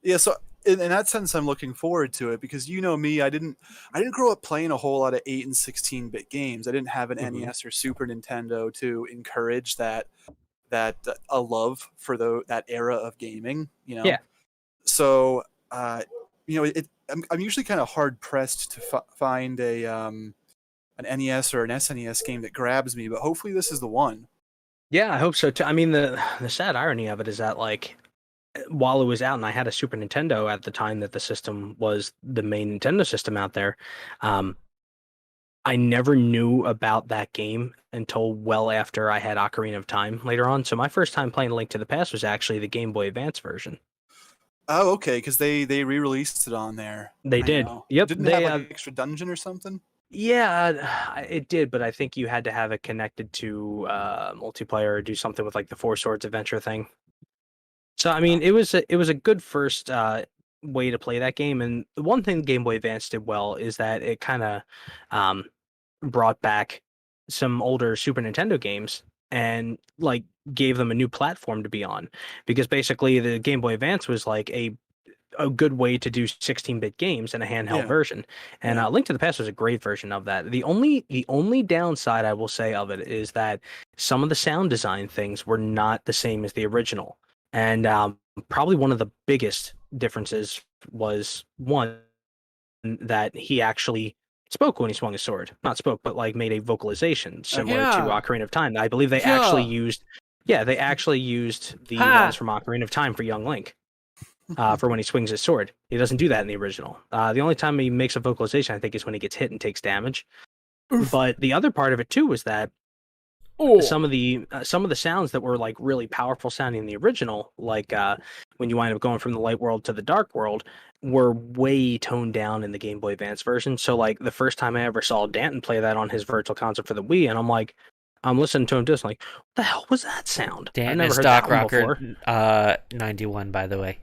Yeah, so in that sense, I'm looking forward to it because you know me, I didn't grow up playing a whole lot of 8 and 16-bit games. I didn't have an NES or Super Nintendo to encourage that a love for that era of gaming. Yeah. So I'm usually kind of hard pressed to find an NES or an SNES game that grabs me, but hopefully this is the one. Yeah, I hope so too. I mean, the sad irony of it is that like, while it was out and I had a Super Nintendo at the time that the system was the main Nintendo system out there, I never knew about that game until well after I had Ocarina of Time later on. So my first time playing Link to the Past was actually the Game Boy Advance version. Oh, okay, because they re-released it on there. They did. Yep. Didn't they have like an extra dungeon or something? Yeah, it did, but I think you had to have it connected to multiplayer or do something with like the Four Swords adventure thing. So I mean, it was a good first way to play that game, and the one thing Game Boy Advance did well is that it kind of brought back some older Super Nintendo games and like gave them a new platform to be on, because basically the Game Boy Advance was like a good way to do 16-bit games in a handheld version, and Link to the Past was a great version of that. The only downside I will say of it is that some of the sound design things were not the same as the original. And probably one of the biggest differences was one that he actually spoke when he swung his sword. Not spoke, but like made a vocalization similar to Ocarina of Time. I believe they actually used the ones from Ocarina of Time for young Link for when he swings his sword. He doesn't do that in the original. The only time he makes a vocalization, I think, is when he gets hit and takes damage. Oof. But the other part of it too was that some of the sounds that were like really powerful sounding in the original, like when you wind up going from the light world to the dark world, were way toned down in the Game Boy Advance version. So like the first time I ever saw Danton play that on his Virtual Console for the Wii, and I'm listening to him just like, what the hell was that sound? Danton is Doc Rocker 91, by the way.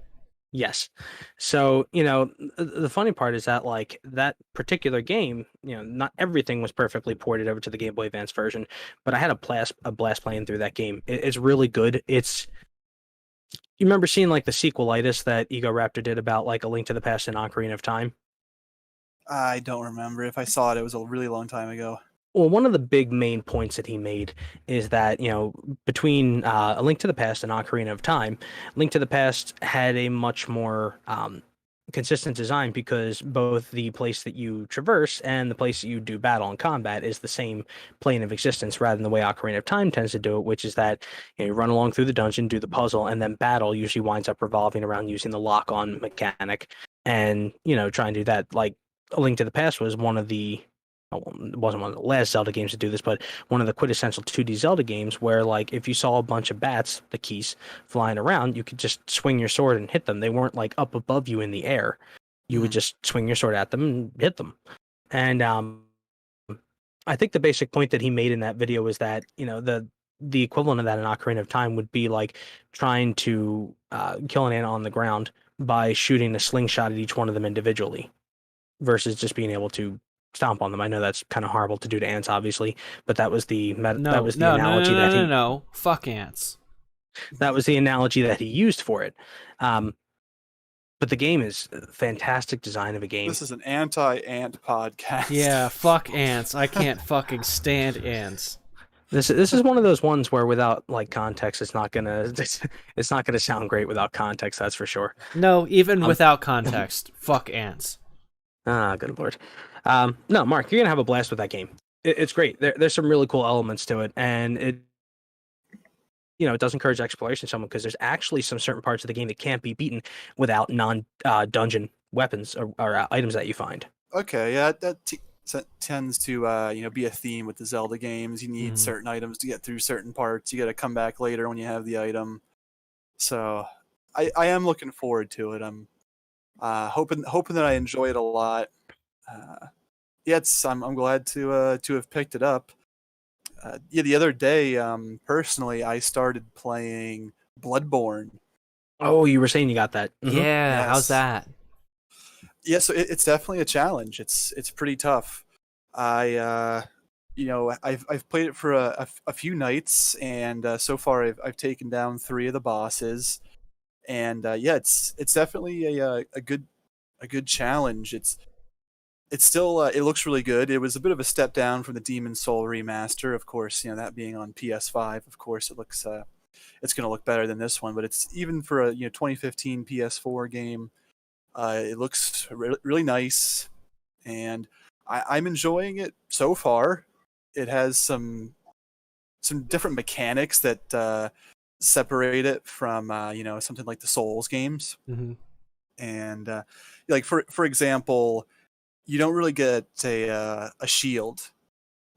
Yes. So, the funny part is that like that particular game, not everything was perfectly ported over to the Game Boy Advance version, but I had a blast playing through that game. It's really good. You remember seeing like the sequelitis that Ego Raptor did about like A Link to the Past and Ocarina of Time? I don't remember. If I saw it, it was a really long time ago. Well, one of the big main points that he made is that, between A Link to the Past and Ocarina of Time, Link to the Past had a much more consistent design because both the place that you traverse and the place that you do battle and combat is the same plane of existence rather than the way Ocarina of Time tends to do it, which is that you run along through the dungeon, do the puzzle, and then battle usually winds up revolving around using the lock-on mechanic and, try and do that. Like A Link to the Past was one of the it wasn't one of the last Zelda games to do this, but one of the quintessential 2D Zelda games where, like, if you saw a bunch of bats, the keys, flying around, you could just swing your sword and hit them. They weren't like up above you in the air. You would just swing your sword at them and hit them. And I think the basic point that he made in that video was that, the equivalent of that in Ocarina of Time would be like trying to kill an ant on the ground by shooting a slingshot at each one of them individually versus just being able to stomp on them. I know that's kind of horrible to do to ants, obviously, but that was the analogy that he fuck ants. That was the analogy that he used for it. But the game is a fantastic design of a game. This is an anti-ant podcast. Yeah, fuck ants. I can't fucking stand ants. This is one of those ones where without like context, it's not gonna sound great without context. That's for sure. No, even without context, fuck ants. Ah, good lord. No, Mark, you're gonna have a blast with that game. It's great. There's some really cool elements to it, and it does encourage exploration some because there's actually some certain parts of the game that can't be beaten without non-dungeon weapons or items that you find. Okay, yeah, that tends to be a theme with the Zelda games. You need certain items to get through certain parts. You got to come back later when you have the item. So I am looking forward to it. I'm hoping that I enjoy it a lot. I'm glad to have picked it up. The other day, personally, I started playing Bloodborne. Oh, you were saying you got that? Mm-hmm. Yeah, yes. How's that? Yeah, so it's definitely a challenge. It's pretty tough. I've played it for a few nights, and so far I've taken down 3 of the bosses, and it's definitely a good challenge. It's still it looks really good. It was a bit of a step down from the Demon's Soul remaster, of course. That being on PS5, of course, it looks it's going to look better than this one. But it's even for a 2015 PS4 game, it looks really nice, and I'm enjoying it so far. It has some different mechanics that separate it from something like the Souls games, and like for example. You don't really get a shield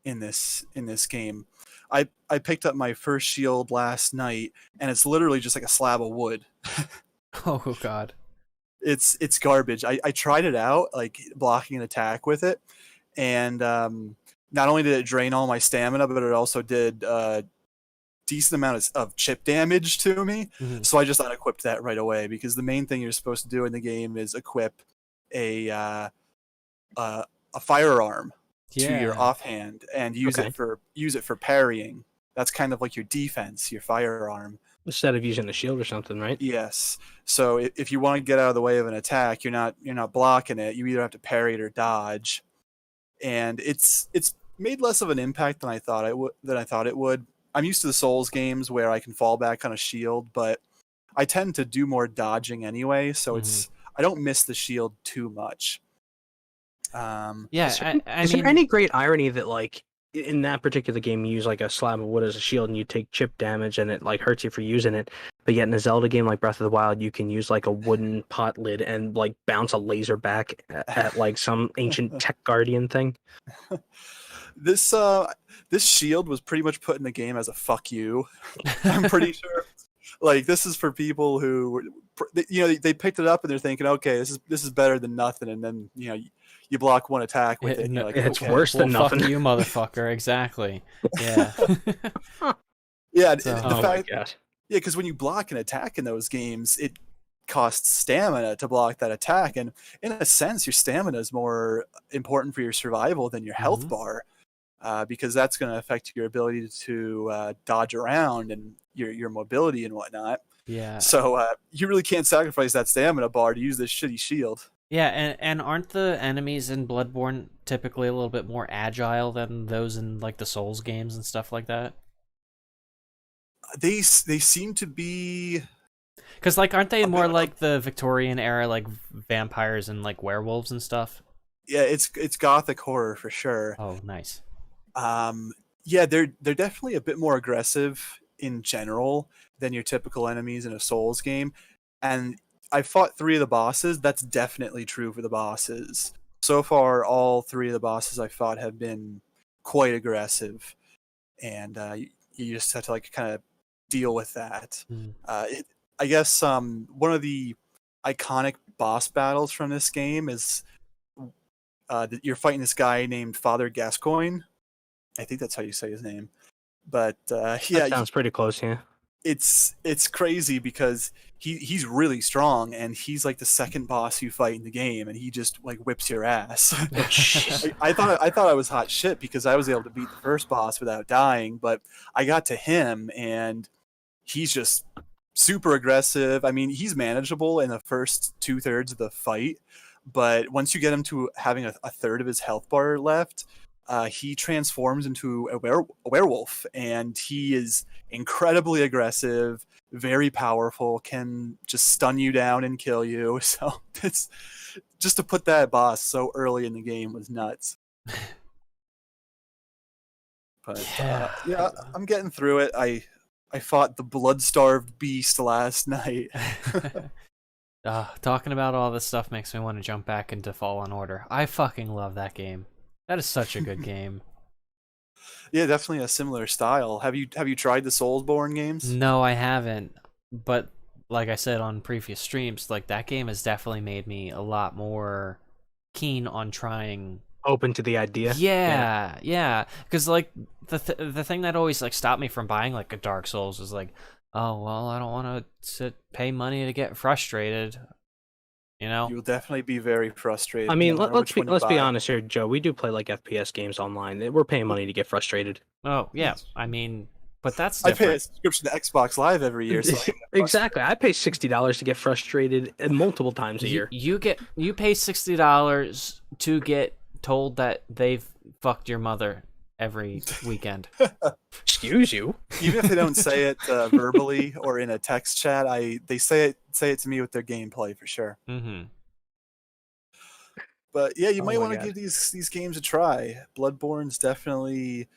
in this game. I picked up my first shield last night, and it's literally just like a slab of wood. Oh god, it's garbage. I tried it out, like blocking an attack with it, and not only did it drain all my stamina, but it also did a decent amount of chip damage to me. So I just unequipped that right away because the main thing you're supposed to do in the game is equip a firearm to your offhand and use it for parrying. That's kind of like your defense, your firearm. Instead of using a shield or something, right? Yes. So if you want to get out of the way of an attack, you're not blocking it. You either have to parry it or dodge. And it's made less of an impact than I thought it would. I'm used to the Souls games where I can fall back on a shield, but I tend to do more dodging anyway, so I don't miss the shield too much. Is there any great irony that like in that particular game you use like a slab of wood as a shield and you take chip damage and it like hurts you for using it, but yet in a Zelda game like Breath of the Wild you can use like a wooden pot lid and like bounce a laser back at like some ancient tech guardian thing? This shield was pretty much put in the game as a fuck you. I'm pretty sure. Like this is for people who they picked it up and they're thinking, okay, this is better than nothing, and then you block one attack with it. And you're like, it's worse than nothing. Fuck you, motherfucker. Exactly. Yeah. Yeah. So, the fact, yeah, because when you block an attack in those games, it costs stamina to block that attack, and in a sense, your stamina is more important for your survival than your health bar, because that's going to affect your ability to dodge around and your mobility and whatnot. Yeah. So you really can't sacrifice that stamina bar to use this shitty shield. Yeah, and aren't the enemies in Bloodborne typically a little bit more agile than those in like the Souls games and stuff like that? They seem to be Because like, aren't they A more bit- like the Victorian era, like vampires and like werewolves and stuff? yeah, it's gothic horror for sure. Oh, nice. Yeah, they're definitely a bit more aggressive in general than your typical enemies in a Souls game. And I fought 3 of the bosses. That's definitely true for the bosses. So far, all 3 of the bosses I fought have been quite aggressive, and you just have to like kind of deal with that. Mm. I guess one of the iconic boss battles from this game is that you're fighting this guy named Father Gascoigne. I think that's how you say his name. But yeah, That sounds pretty close, yeah. it's crazy because he's really strong, and he's like the second boss you fight in the game, and he just like whips your ass. I thought I was hot shit because I was able to beat the first boss without dying, but I got to him and he's just super aggressive. I mean, he's manageable in the first 2/3 of the fight, but once you get him to having a third of his health bar left, he transforms into a werewolf, and he is incredibly aggressive, very powerful, can just stun you down and kill you. So it's just to put that boss so early in the game was nuts. But yeah, I'm getting through it. I fought the blood-starved beast last night. Talking about all this stuff makes me want to jump back into Fallen Order. I fucking love that game. That is such a good game. Yeah, definitely a similar style. Have you tried the Soulsborne games? No, I haven't. But like I said on previous streams, like that game has definitely made me a lot more keen on trying. Open to the idea. Yeah. Because like the thing that always like stopped me from buying like a Dark Souls is like, oh well, I don't want to pay money to get frustrated. You know, You'll definitely be very frustrated. I mean, no matter let's which one you be buy. honest here, Joe. We do play like FPS games online. We're paying money to get frustrated. oh yeah. I mean, but that's I pay a different. subscription to Xbox Live every year. So I get Exactly. I pay $60 to get frustrated multiple times a year. You pay $60 to get told that they've fucked your mother every weekend. Excuse you. Even if they don't say it verbally or in a text chat, they say it to me with their gameplay for sure. Mm-hmm. But yeah, you Oh might my want to God. give these games a try. Bloodborne's definitely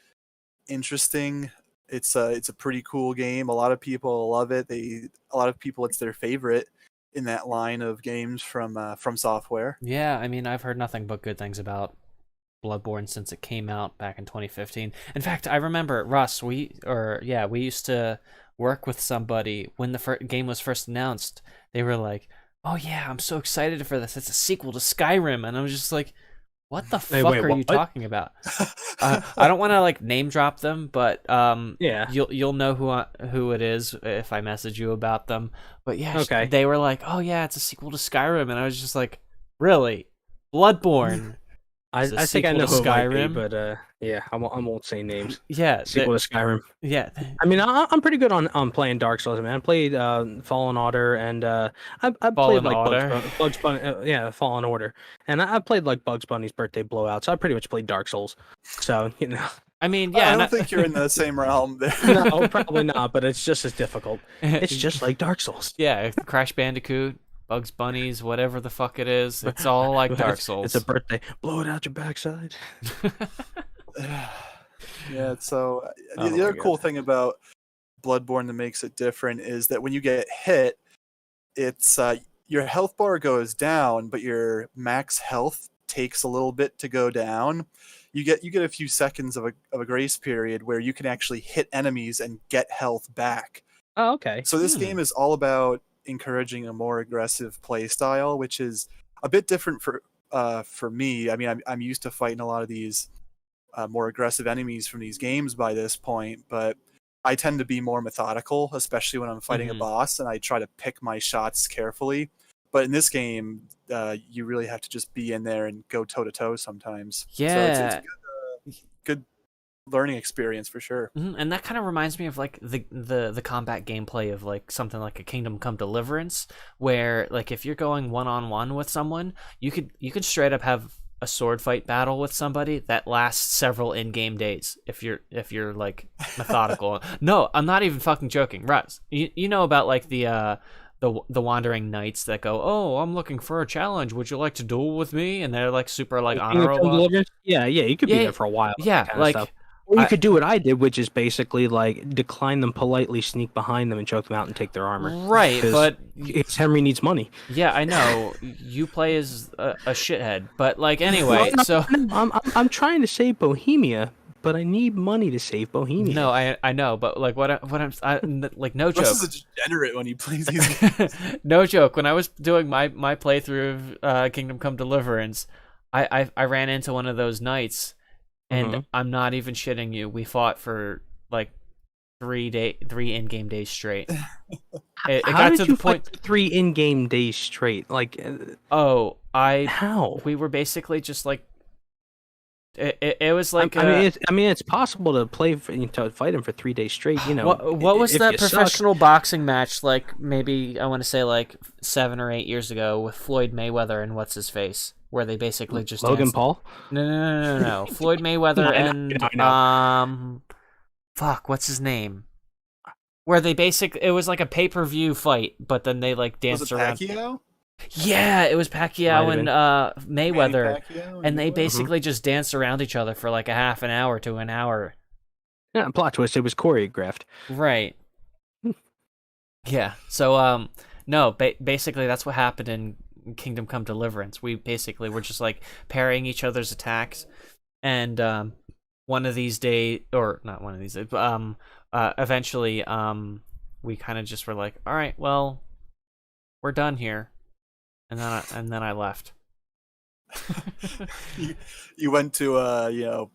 interesting. It's a pretty cool game. A lot of people love it. A lot of people, it's their favorite in that line of games from Software. Yeah, I mean, I've heard nothing but good things about Bloodborne since it came out back in 2015. In fact, I remember Russ. We used to work with somebody when the game was first announced. They were like, "Oh yeah, I'm so excited for this. It's a sequel to Skyrim," and I was just like, "What the Hey, fuck wait, are you what? talking about?" I don't want to like name drop them, but Yeah. you'll know who it is if I message you about them. But yeah, Okay. they were like, "Oh yeah, it's a sequel to Skyrim," and I was just like, "Really? Bloodborne?" I It's a think I sequel know to who it might be, Skyrim. but yeah, I won't say names. Yeah, Sequel to Skyrim. yeah. I mean, I'm pretty good on playing Dark Souls, man. I played Fallen Order, and I played Fallen like Order. Bugs Bunny, yeah, Fallen Order, and I played like Bugs Bunny's Birthday Blowout. So I pretty much played Dark Souls. So you know, I mean, I yeah. don't think you're in the same realm there. no, probably not, but it's just as difficult. It's just like Dark Souls. yeah. Crash Bandicoot, Bugs Bunnies, whatever the fuck it is. It's all like Dark Souls. It's a birthday. Blow it out your backside. Yeah, so Oh the my other God. cool thing about Bloodborne that makes it different is that when you get hit, it's your health bar goes down, but your max health takes a little bit to go down. You get a few seconds of a grace period where you can actually hit enemies and get health back. Oh, okay. So this game is all about encouraging a more aggressive play style, which is a bit different for me. I mean, I'm used to fighting a lot of these more aggressive enemies from these games by this point, but I tend to be more methodical, especially when I'm fighting a boss, and I try to pick my shots carefully. But in this game, you really have to just be in there and go toe to toe sometimes. Yeah. So it's good learning experience for sure. And that kind of reminds me of like the combat gameplay of like something like a Kingdom Come Deliverance, where like if you're going one-on-one with someone, you could straight up have a sword fight battle with somebody that lasts several in-game days if you're like methodical. No, I'm not even fucking joking. Russ, you know about like the the wandering knights that go, "Oh, I'm looking for a challenge. Would you like to duel with me?" And they're like super like Kingdom Come honorable. Deliverance? Yeah, you could be Yeah, there for a while. yeah, That kind of like stuff. Or you I could do what I did, which is basically like decline them politely, sneak behind them, and choke them out and take their armor. right, but Because Henry needs money. yeah, I know you play as a shithead, but like No, anyway, no, so no, I'm trying to save Bohemia, but I need money to save Bohemia. no, I know, but like like no joke. Russ is a degenerate when he plays these games. No joke. When I was doing my playthrough of Kingdom Come Deliverance, I ran into one of those knights, and I'm not even shitting you. We fought for like 3 in-game days straight. It How got did to you the point. fight for 3 in-game days straight? Like, Oh, how? we were basically just like. It was like I mean, it's possible to to fight him for 3 days straight. You know, what was if that you suck. professional boxing match like? Maybe I want to say like 7 or 8 years ago with Floyd Mayweather and what's his face, where they basically just Logan danced. Paul? No. Floyd Mayweather I know. fuck, what's his name? Where they it was like a pay-per-view fight, but then they like Was danced it around. Pacquiao? Yeah, it was Pacquiao Might have and Manny Mayweather, Pacquiao and they Mayweather? basically just danced around each other for like a half an hour to an hour. Yeah, plot twist. It was choreographed. Right. Yeah. So no, basically that's what happened in Kingdom Come Deliverance. We basically were just like parrying each other's attacks, and one of these days, or not one of these days, but eventually we kind of just were like, all right, well, we're done here, and then I left. You went to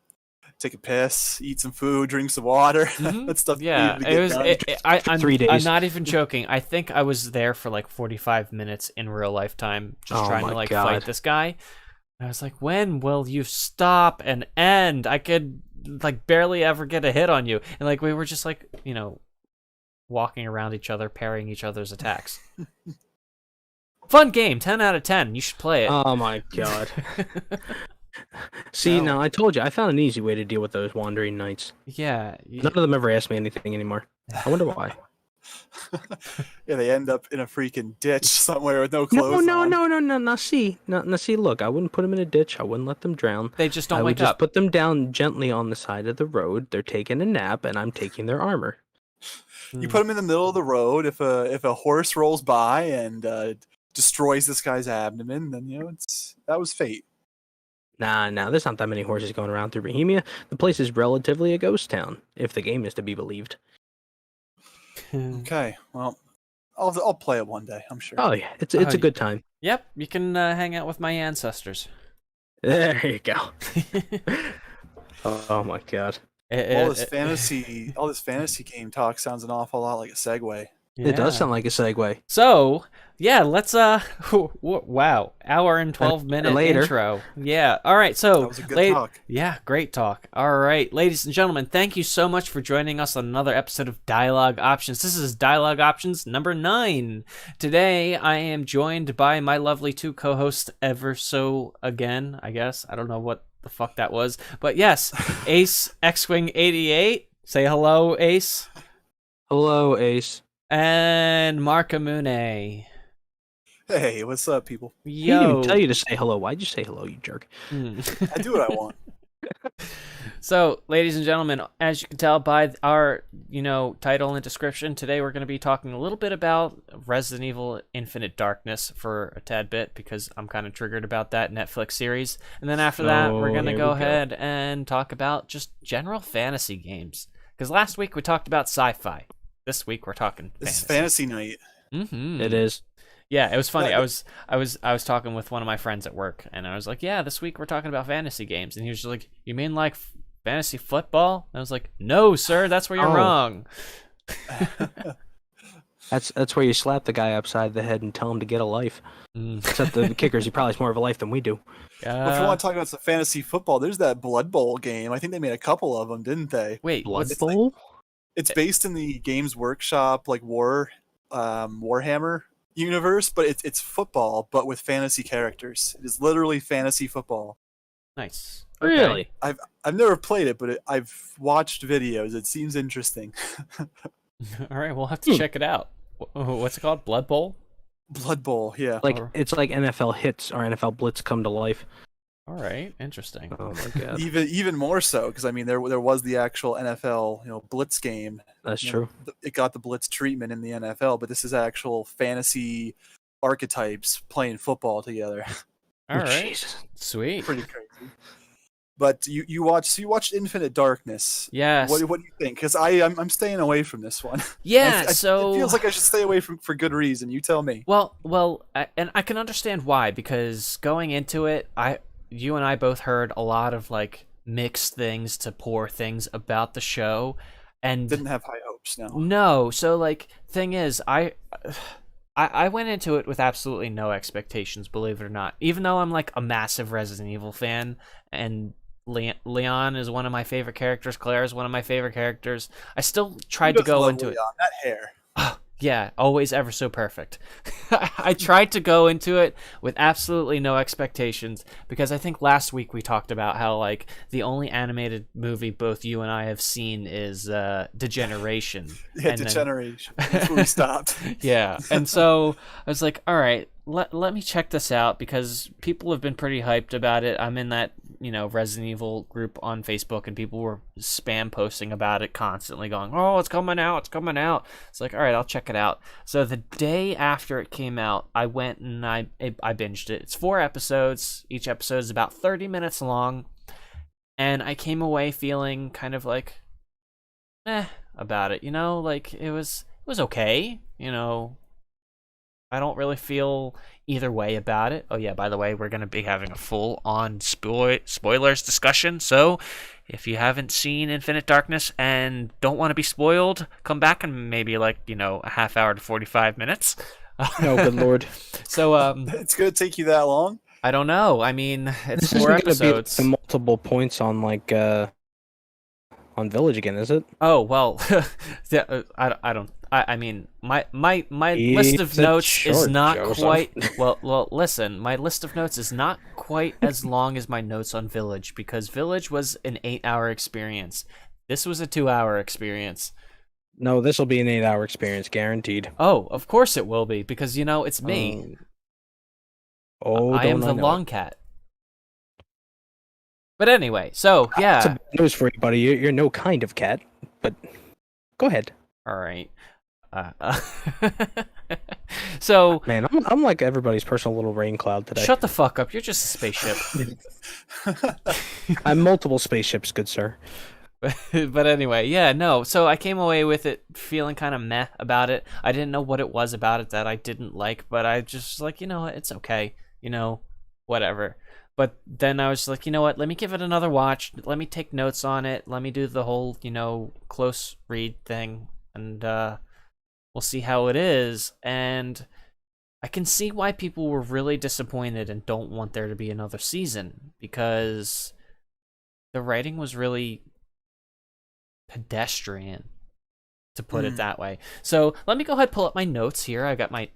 take a piss, eat some food, drink some water. That stuff. Yeah, needed to it was. get done. I'm 3 days. I'm not even joking. I think I was there for like 45 minutes in real life time, just Oh trying to my like God. fight this guy. And I was like, when will you stop and end? I could like barely ever get a hit on you, and like we were just like walking around each other, parrying each other's attacks. Fun game, 10 out of 10. You should play it. Oh my God. See, now I told you, I found an easy way to deal with those wandering knights. Yeah. None of them ever ask me anything anymore. I wonder why. Yeah, they end up in a freaking ditch somewhere with no clothes on. No. Now see, look, I wouldn't put them in a ditch. I wouldn't let them drown. They just I don't would wake just up. put them down gently on the side of the road. They're taking a nap, and I'm taking their armor. You put them in the middle of the road. If a horse rolls by and destroys this guy's abdomen, then that was fate. Nah, there's not that many horses going around through Bohemia. The place is relatively a ghost town, if the game is to be believed. Okay, well, I'll play it one day. I'm sure. Oh yeah, it's a good time. Yep, you can hang out with my ancestors. There you go. Oh my God. All this fantasy game talk sounds an awful lot like a segue. It does sound like a segue. So, yeah, let's wow, hour and 12-minute later. intro. Yeah. All right, so That was a good talk. Yeah, great talk. All right, ladies and gentlemen, thank you so much for joining us on another episode of Dialogue Options. This is Dialogue Options number 9. Today, I am joined by my lovely 2 co-hosts ever so again, I guess. I don't know what the fuck that was, but yes, Ace X-Wing 88. Say hello, Ace. Hello, Ace. And Marcamune. Hey, what's up, people? He didn't Yo. even tell you to say hello. Why'd you say hello, you jerk? I do what I want. So, ladies and gentlemen, as you can tell by our, title and description, today we're going to be talking a little bit about Resident Evil Infinite Darkness for a tad bit, because I'm kind of triggered about that Netflix series. And then after that, we're going to go ahead and talk about just general fantasy games. Because last week we talked about sci-fi. This week we're talking fantasy. It's fantasy night. Mm-hmm. It is. Yeah, it was funny. Yeah. I was talking with one of my friends at work, and I was like, "Yeah, this week we're talking about fantasy games," and he was just like, "You mean like fantasy football?" And I was like, "No, sir, that's where you're wrong." That's where you slap the guy upside the head and tell him to get a life. Except the kickers, he probably has more of a life than we do. Well, if you want to talk about some fantasy football, there's that Blood Bowl game. I think they made a couple of them, didn't they? Wait, Blood what's Bowl? It's based in the Games Workshop like Warhammer universe, but it's football, but with fantasy characters. It is literally fantasy football. nice? Really? I've never played it, but I've watched videos. It seems interesting. All right, we'll have to check it out. What's it called? Blood Bowl? Blood Bowl, yeah. Like it's like NFL Hits or NFL Blitz come to life. All right, interesting. Oh my god, Even more so, because I mean, there was the actual NFL, Blitz game. that's You true. know, it got the Blitz treatment in the NFL, but this is actual fantasy archetypes playing football together. All right, Jesus. sweet. Pretty crazy. But you watched Infinite Darkness. Yes. What do you think? Because I'm staying away from this one. Yeah. it So feels like I should stay away from for good reason. You tell me. well, and I can understand why, because going into it, you and I both heard a lot of like mixed things to poor things about the show, and Didn't have high hopes. No. no. So like, thing is, I went into it with absolutely no expectations, believe it or not. Even though I'm like a massive Resident Evil fan, and Leon is one of my favorite characters, Claire is one of my favorite characters, I still tried to go into it. That hair. Yeah, always ever so perfect. I tried to go into it with absolutely no expectations, because I think last week we talked about how like the only animated movie both you and I have seen is Degeneration. Yeah, And then- Degeneration. That's where we stopped. yeah, and so I was like, all right, let me check this out, because people have been pretty hyped about it. I'm in that Resident Evil group on Facebook, and people were spam posting about it constantly, going, oh, it's coming out, it's coming out. It's like, all right, I'll check it out. So the day after it came out, I went and I binged it. It's 4 episodes. Each episode is about 30 minutes long, and I came away feeling kind of like about it. Like it was okay. I don't really feel either way about it. Oh yeah, by the way, we're going to be having a full-on spoilers discussion. So if you haven't seen Infinite Darkness and don't want to be spoiled, come back in maybe like, a half hour to 45 minutes. No, good lord. So It's gonna take you that long? I don't know. I mean, it's This 4 isn't gonna be episodes. the multiple points on like on Village again, is it? Oh, well, yeah, I don't. I mean, my list of It's a notes is short, not Joseph. quite well. Listen, my list of notes is not quite as long as my notes on Village, because Village was an 8-hour experience. This was a 2-hour experience. No, this will be an 8-hour experience, guaranteed. Oh, of course it will be, because it's me. I am don't the know long it. cat. But anyway, so That's a yeah. bad news for you, buddy. You're no kind of cat, but go ahead. All right. So Man, I'm like everybody's personal little rain cloud today. shut the fuck up. You're just a spaceship. I'm multiple spaceships, good sir. But anyway, yeah, no. So I came away with it feeling kind of meh about it. I didn't know what it was about it that I didn't like, but I just like, it's okay. Whatever. But then I was like, you know what? Let me give it another watch. Let me take notes on it. Let me do the whole, close read thing, and we'll see how it is. And I can see why people were really disappointed and don't want there to be another season, because the writing was really pedestrian, to put it that way. So let me go ahead and pull up my notes here. I got my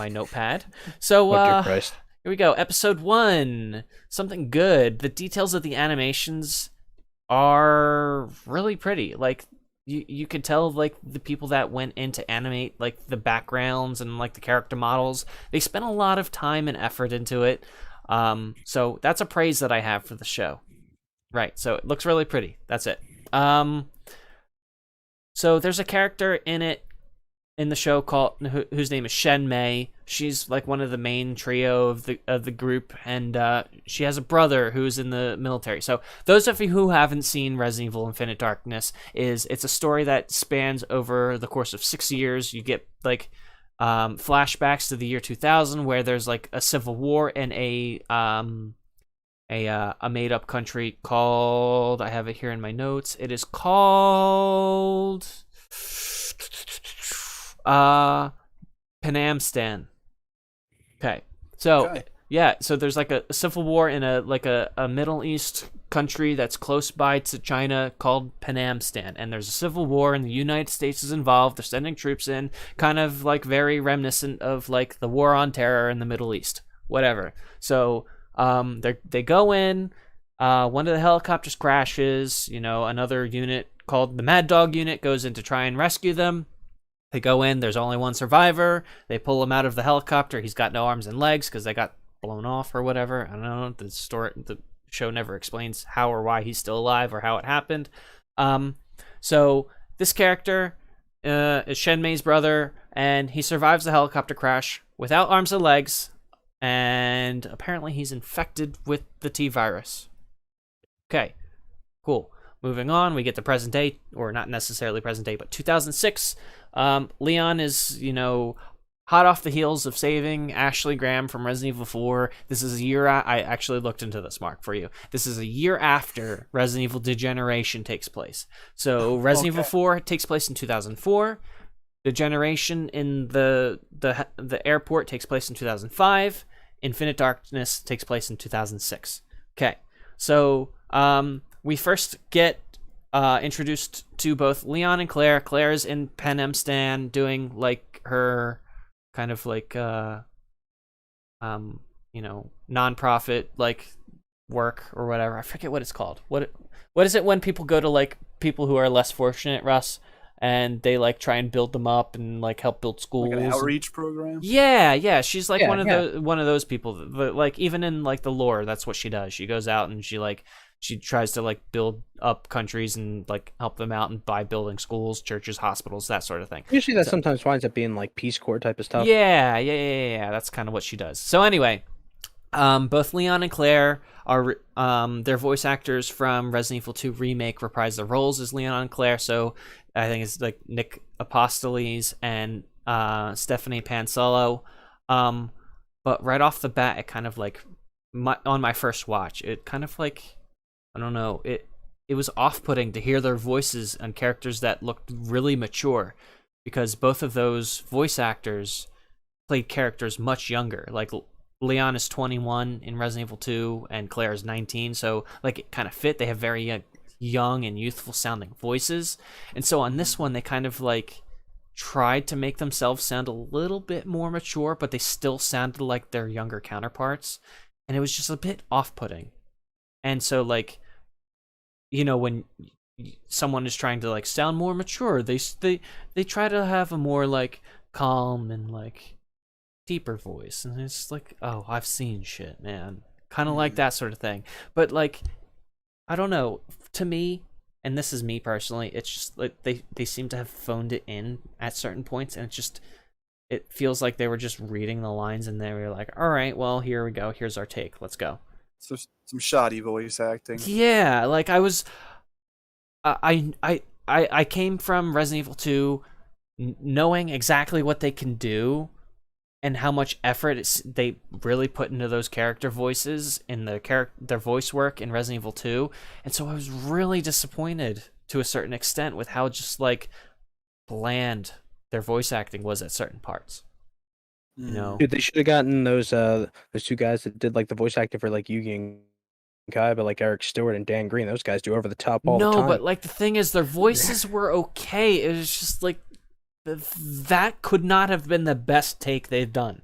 notepad. So Oh, dear Christ. here we go. Episode 1. Something good. The details of the animations are really pretty. Like you could tell, like, the people that went in to animate, like, the backgrounds and like the character models, they spent a lot of time and effort into it. So that's a praise that I have for the show. Right. So it looks really pretty. That's it. So there's a character in the show called whose name is Shen Mei. She's like one of the main trio of the group, and she has a brother who's in the military. So those of you who haven't seen Resident Evil Infinite Darkness, it's a story that spans over the course of 6 years. You get like flashbacks to the year 2000, where there's like a civil war in a made up country called, I have it here in my notes. It is called Panamstan. Okay. So yeah, so there's like a civil war in a Middle East country that's close by to China called Panamstan, and there's a civil war and the United States is involved. They're sending troops in, kind of like very reminiscent of like the war on terror in the Middle East. Whatever. So they go in, one of the helicopters crashes, another unit called the Mad Dog unit goes in to try and rescue them. They go in, there's only one survivor. They pull him out of the helicopter. He's got no arms and legs because they got blown off or whatever. I don't know. The show never explains how or why he's still alive or how it happened. So this character is Shenmei's brother, and he survives the helicopter crash without arms and legs, and apparently he's infected with the T-virus. Okay, cool. Moving on, we get the present day, or not necessarily present day, but 2006. Leon is, hot off the heels of saving Ashley Graham from Resident Evil 4. This is a year... I actually looked into this, Mark, for you. This is a year after Resident Evil Degeneration takes place. So Resident Evil 4 takes place in 2004. Degeneration in the airport takes place in 2005. Infinite Darkness takes place in 2006. Okay, so we first get introduced to both Leon and Claire. Claire's in Panem Stan doing like her kind of like non-profit like work or whatever. I forget what it's called. What is it when people go to like people who are less fortunate, Russ, and they like try and build them up and like help build schools? Like an outreach program? Yeah. She's like one of those people that, like, even in like the lore, that's what she does. She goes out and she tries to like build up countries and like help them out and by building schools, churches, hospitals, that sort of thing. Usually that sometimes winds up being like Peace Corps type of stuff. Yeah. That's kind of what she does. So anyway, both Leon and Claire are they're voice actors from Resident Evil 2 Remake, reprise their roles as Leon and Claire. So I think it's like Nick Apostoles and Stephanie Pansolo. But right off the bat, it kind of like on my first watch, it kind of like, I don't know, it was off-putting to hear their voices on characters that looked really mature, because both of those voice actors played characters much younger. Like Leon is 21 in Resident Evil 2 and Claire is 19, so like it kind of fit. They have very young and youthful sounding voices. And so on this one, they kind of like tried to make themselves sound a little bit more mature, but they still sounded like their younger counterparts. And it was just a bit off-putting. And so like, when someone is trying to like sound more mature, they try to have a more like calm and like deeper voice, and it's like, oh, I've seen shit, man, kind of like that sort of thing. But like, I don't know, to me, and this is me personally, it's just like they seem to have phoned it in at certain points, and it feels like they were just reading the lines and they were like, all right, well, here we go, here's our take, let's go. So some shoddy voice acting. Yeah, like I came from Resident Evil 2 knowing exactly what they can do and how much effort they really put into those character voices in their voice work in Resident Evil 2, and so I was really disappointed to a certain extent with how just like bland their voice acting was at certain parts. Dude, they should have gotten those two guys that did like the voice acting for like Yugi and Kai, but like Eric Stewart and Dan Green, those guys do over the top all the time. No, but like the thing is, their voices were okay. It was just like that could not have been the best take they've done.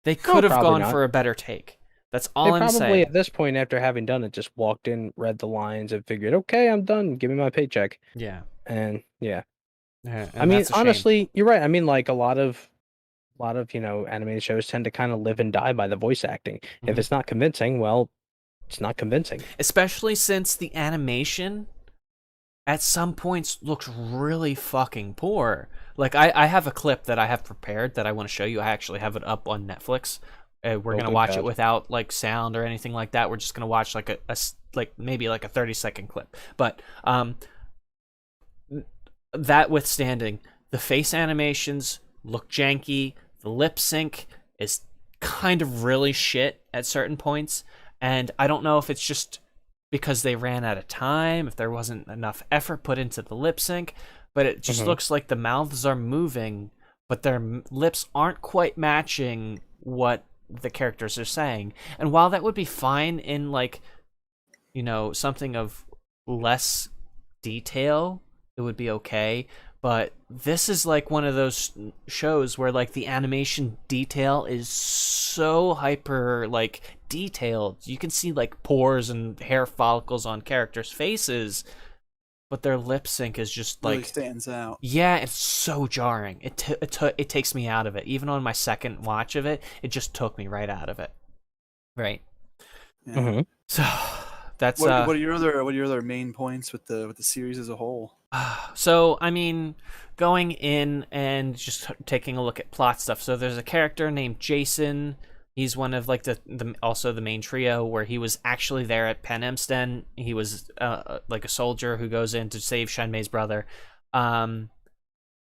They could have gone for a better take. That's all I'm saying. They probably at this point, after having done it, just walked in, read the lines, and figured, okay, I'm done. Give me my paycheck. Yeah. And yeah. And I mean, honestly, you're right. I mean, like a lot of animated shows tend to kind of live and die by the voice acting. Mm-hmm. If it's not convincing, well, it's not convincing. Especially since the animation at some points looks really fucking poor. Like I have a clip that I have prepared that I want to show you. I actually have it up on Netflix. We're gonna watch it without like sound or anything like that. We're just gonna watch like maybe like a 30-second clip. But that withstanding, the face animations look janky. The lip sync is kind of really shit at certain points, and I don't know if it's just because they ran out of time, if there wasn't enough effort put into the lip sync, but it just looks like the mouths are moving, but their lips aren't quite matching what the characters are saying. And while that would be fine in like, something of less detail, it would be okay. But this is like one of those shows where like the animation detail is so hyper like detailed. You can see like pores and hair follicles on characters' faces, but their lip sync is just really like stands out. yeah, it's so jarring. It takes me out of it. Even on my second watch of it, it just took me right out of it. Right. Yeah. Mm-hmm. So that's what are your other main points with the series as a whole? So I mean, going in and just taking a look at plot stuff. So there's a character named Jason. He's one of like the also the main trio where he was actually there at Panemsten. He was like a soldier who goes in to save Shenmei's brother.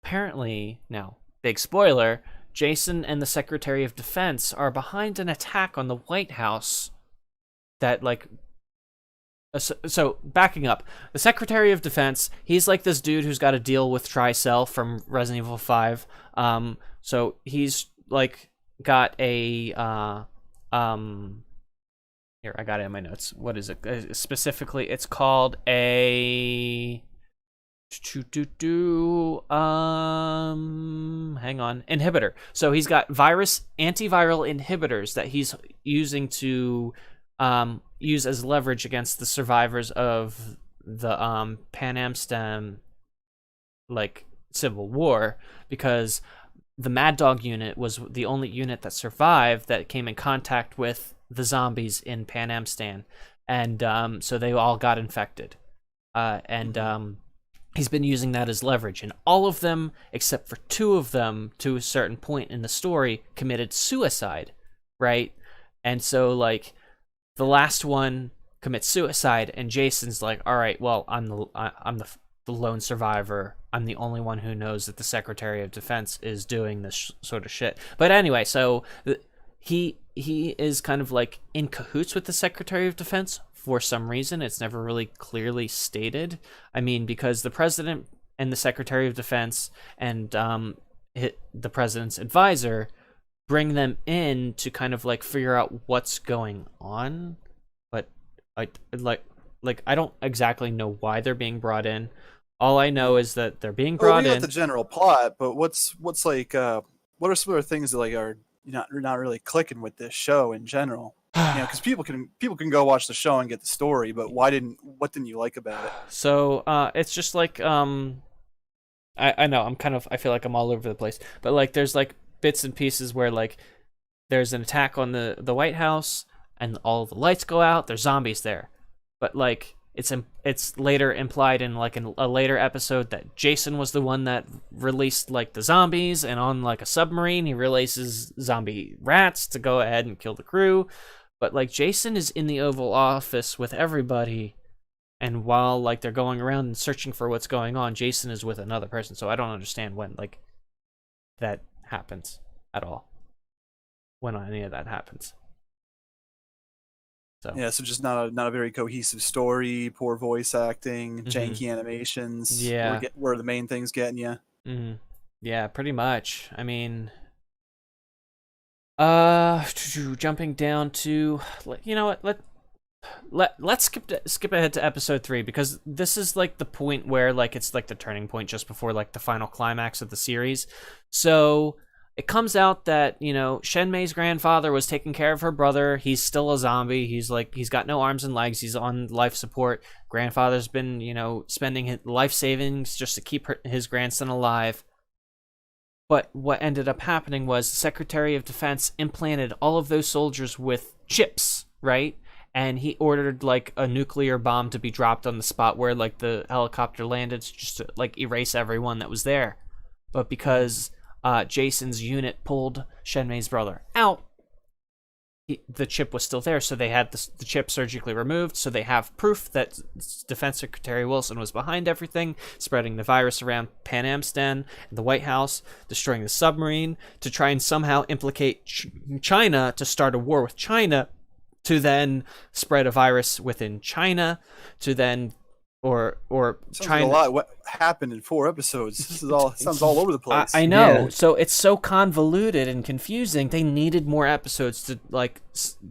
Apparently, now big spoiler, Jason and the Secretary of Defense are behind an attack on the White House that like so backing up, the Secretary of Defense, he's like this dude who's got to deal with Tricell from Resident Evil 5. So he's like got a here, I got it in my notes. What is it? Specifically, it's called a hang on, inhibitor. So he's got antiviral inhibitors that he's using to use as leverage against the survivors of the Pan Am like Civil War, because the Mad Dog unit was the only unit that survived that came in contact with the zombies in Pan Am, and so they all got infected, and he's been using that as leverage, and all of them except for 2 of them to a certain point in the story committed suicide, right? And so like the last one commits suicide, and Jason's like, all right, well, I'm the lone survivor. I'm the only one who knows that the Secretary of Defense is doing this sort of shit. But anyway, so he is kind of like in cahoots with the Secretary of Defense for some reason. It's never really clearly stated. I mean, because the president and the Secretary of Defense and the president's advisor bring them in to kind of like figure out what's going on, but I don't exactly know why they're being brought in. All I know is that they're being brought we got in. the general plot, but what's like what are some of the things that like are not really clicking with this show in general? Because people can go watch the show and get the story, but what didn't you like about it? So it's just like I know I feel like I'm all over the place, but like there's like bits and pieces where like there's an attack on the White House and all the lights go out. There's zombies there, but like it's later implied in like a later episode that Jason was the one that released like the zombies, and on like a submarine he releases zombie rats to go ahead and kill the crew. But like Jason is in the Oval Office with everybody, and while like they're going around and searching for what's going on, Jason is with another person. So I don't understand when like that happens at all, when any of that happens. So yeah, so just not a very cohesive story, poor voice acting, janky animations. Yeah, where the main thing's getting you. Yeah, pretty much. I mean, jumping down to, you know what, let's skip ahead to episode 3, because this is like the point where like it's like the turning point just before like the final climax of the series. So it comes out that, you know, Shenmei's grandfather was taking care of her brother. He's still a zombie. He's got no arms and legs. He's on life support. Grandfather's been, you know, spending his life savings just to keep his grandson alive. But what ended up happening was the Secretary of Defense implanted all of those soldiers with chips, right? And he ordered like a nuclear bomb to be dropped on the spot where like the helicopter landed, just to like erase everyone that was there. But because Jason's unit pulled Shenmei's brother out, the chip was still there, so they had the chip surgically removed, so they have proof that Defense Secretary Wilson was behind everything, spreading the virus around Pan Am and the White House, destroying the submarine, to try and somehow implicate China, to start a war with China, to then spread a virus within China, to then or Sounds China. Like a lot. What happened in 4 episodes? This is all sounds all over the place. I know. Yeah. So it's so convoluted and confusing. They needed more episodes to like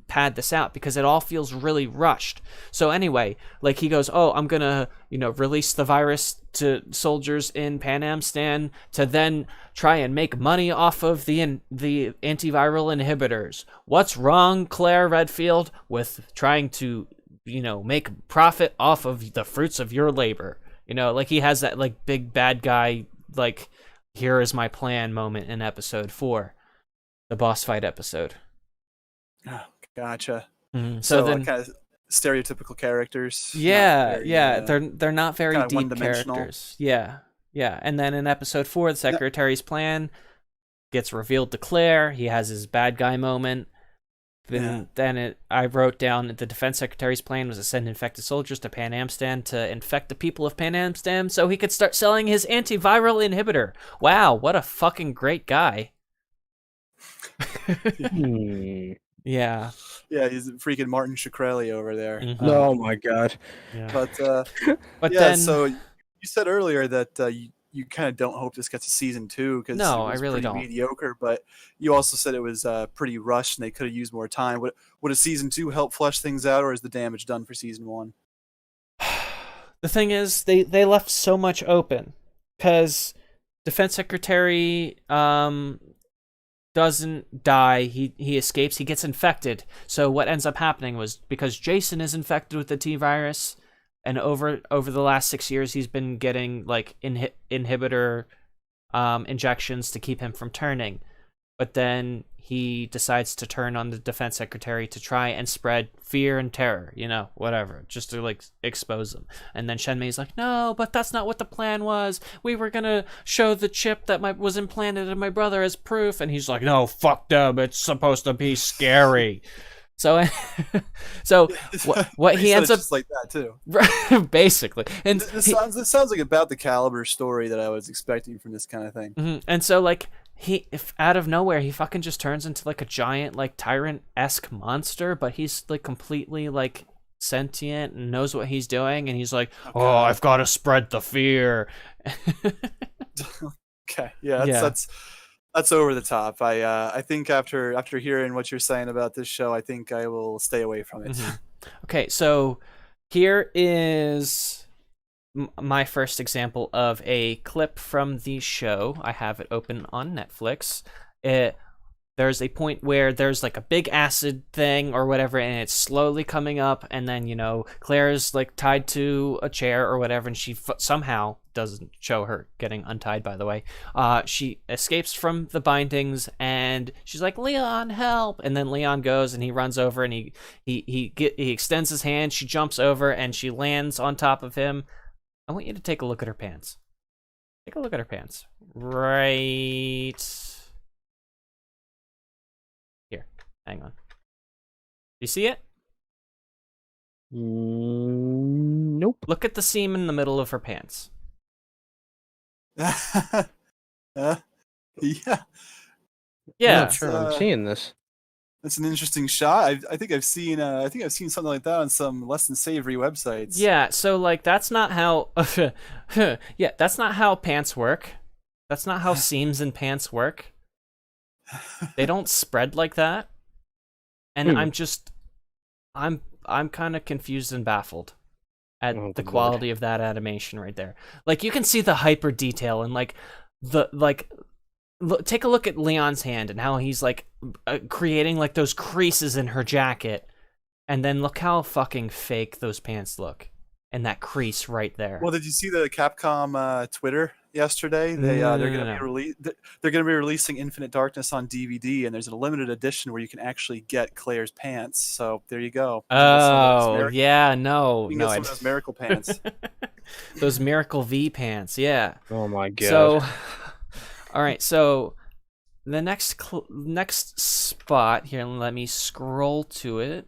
pad this out, because it all feels really rushed. So anyway, like he goes, "Oh, I'm gonna, you know, release the virus to soldiers in Pan Am to then try and make money off of the antiviral inhibitors. What's wrong, Claire Redfield, with trying to, you know, make profit off of the fruits of your labor?" You know, like he has that like big bad guy like here is my plan moment in episode 4, the boss fight episode. Oh, gotcha. So So then, kind of stereotypical characters. Not yeah, very, yeah, they're not very kind of deep one-dimensional. characters. Yeah, yeah. And then in episode 4, the Secretary's plan gets revealed to Claire. He has his bad guy moment. I wrote down that the defense secretary's plan was to send infected soldiers to Pan Amstan to infect the people of Pan Amstan so he could start selling his antiviral inhibitor. Wow, what a fucking great guy. Yeah. Yeah, he's freaking Martin Shkreli over there. Oh my god. Yeah. But then, so you said earlier that you kind of don't hope this gets a season 2 because no, it was I really pretty don't. mediocre. But you also said it was pretty rushed and they could have used more time. Would a season 2 help flesh things out, or is the damage done for season 1? The thing is, they left so much open because Defense Secretary doesn't die. He escapes. He gets infected. So what ends up happening was because Jason is infected with the T virus, and over the last 6 years, he's been getting like inhibitor injections to keep him from turning. But then he decides to turn on the defense secretary to try and spread fear and terror, you know, whatever, just to like expose them. And then Shenmei's like, no, but that's not what the plan was. We were gonna show the chip that was implanted in my brother as proof. And he's like, no, fuck them. It's supposed to be scary. So, what he ends up just like that too, basically. And this sounds like about the caliber story that I was expecting from this kind of thing. And so like if out of nowhere he fucking just turns into like a giant like tyrant-esque monster, but he's like completely like sentient and knows what he's doing, and he's like, oh, I've got to spread the fear. Okay, yeah, that's over the top. I think after hearing what you're saying about this show, I think I will stay away from it. Okay, so here is my first example of a clip from the show. I have it open on Netflix. There's a point where there's like a big acid thing or whatever, and it's slowly coming up, and then, you know, Claire's like tied to a chair or whatever, and she somehow doesn't show her getting untied, by the way. She escapes from the bindings, and she's like, Leon, help! And then Leon goes and he runs over and he extends his hand. She jumps over and she lands on top of him. I want you to take a look at her pants. Take a look at her pants. Right here. Hang on. Do you see it? Nope. Look at the seam in the middle of her pants. Yeah. I'm Yeah. not sure I'm seeing this. That's an interesting shot. I think I've seen something like that on some less than savory websites. Yeah, so like that's not how yeah, that's not how pants work. That's not how seams in pants work. They don't spread like that. And I'm kind of confused and baffled at the quality of that animation right there. Like you can see the hyper detail and like take a look at Leon's hand and how he's like creating like those creases in her jacket, and then look how fucking fake those pants look, and that crease right there. Well, did you see the Capcom Twitter yesterday? They're going to be releasing Infinite Darkness on DVD, and there's a limited edition where you can actually get Claire's pants. So there you go. Oh yeah, you can get some of those miracle pants. Those Miracle V pants, yeah. Oh my god. So, all right, so the next spot here, let me scroll to it.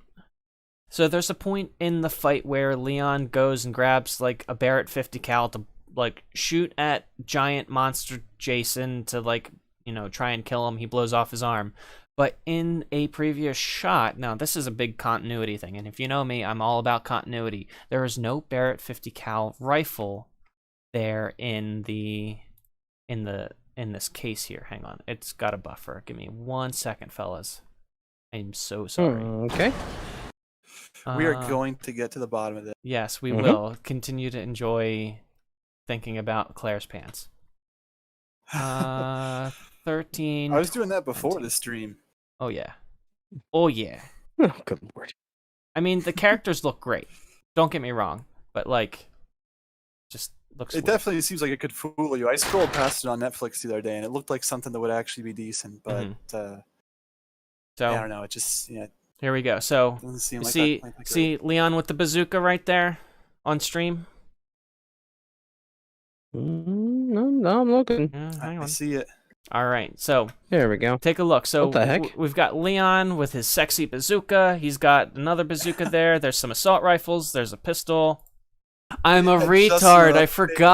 So there's a point in the fight where Leon goes and grabs like a Barrett 50 cal to like shoot at giant monster Jason to like, you know, try and kill him. He blows off his arm. But in a previous shot, now this is a big continuity thing, and if you know me, I'm all about continuity. There is no Barrett 50 cal rifle there in this case here. Hang on, it's got a buffer. Give me 1 second, fellas. I'm so sorry. Okay. We are going to get to the bottom of this. Yes, we will. Continue to enjoy thinking about Claire's pants. 13. I was doing that before the stream. Oh yeah. Oh yeah. Oh, good lord. I mean, the characters look great. Don't get me wrong, but like, just Looks It definitely seems like it could fool you. I scrolled past it on Netflix the other day, and it looked like something that would actually be decent. But so I don't know. It just here we go. So doesn't seem you like see that might be great. see Leon with the bazooka right there on stream. No, I'm looking. Hang I on. see it. All right, so There we go. take a look. So What the heck? we've got Leon with his sexy bazooka. He's got another bazooka there. There's some assault rifles. There's a pistol. I'm a Just retard. I enough forgot.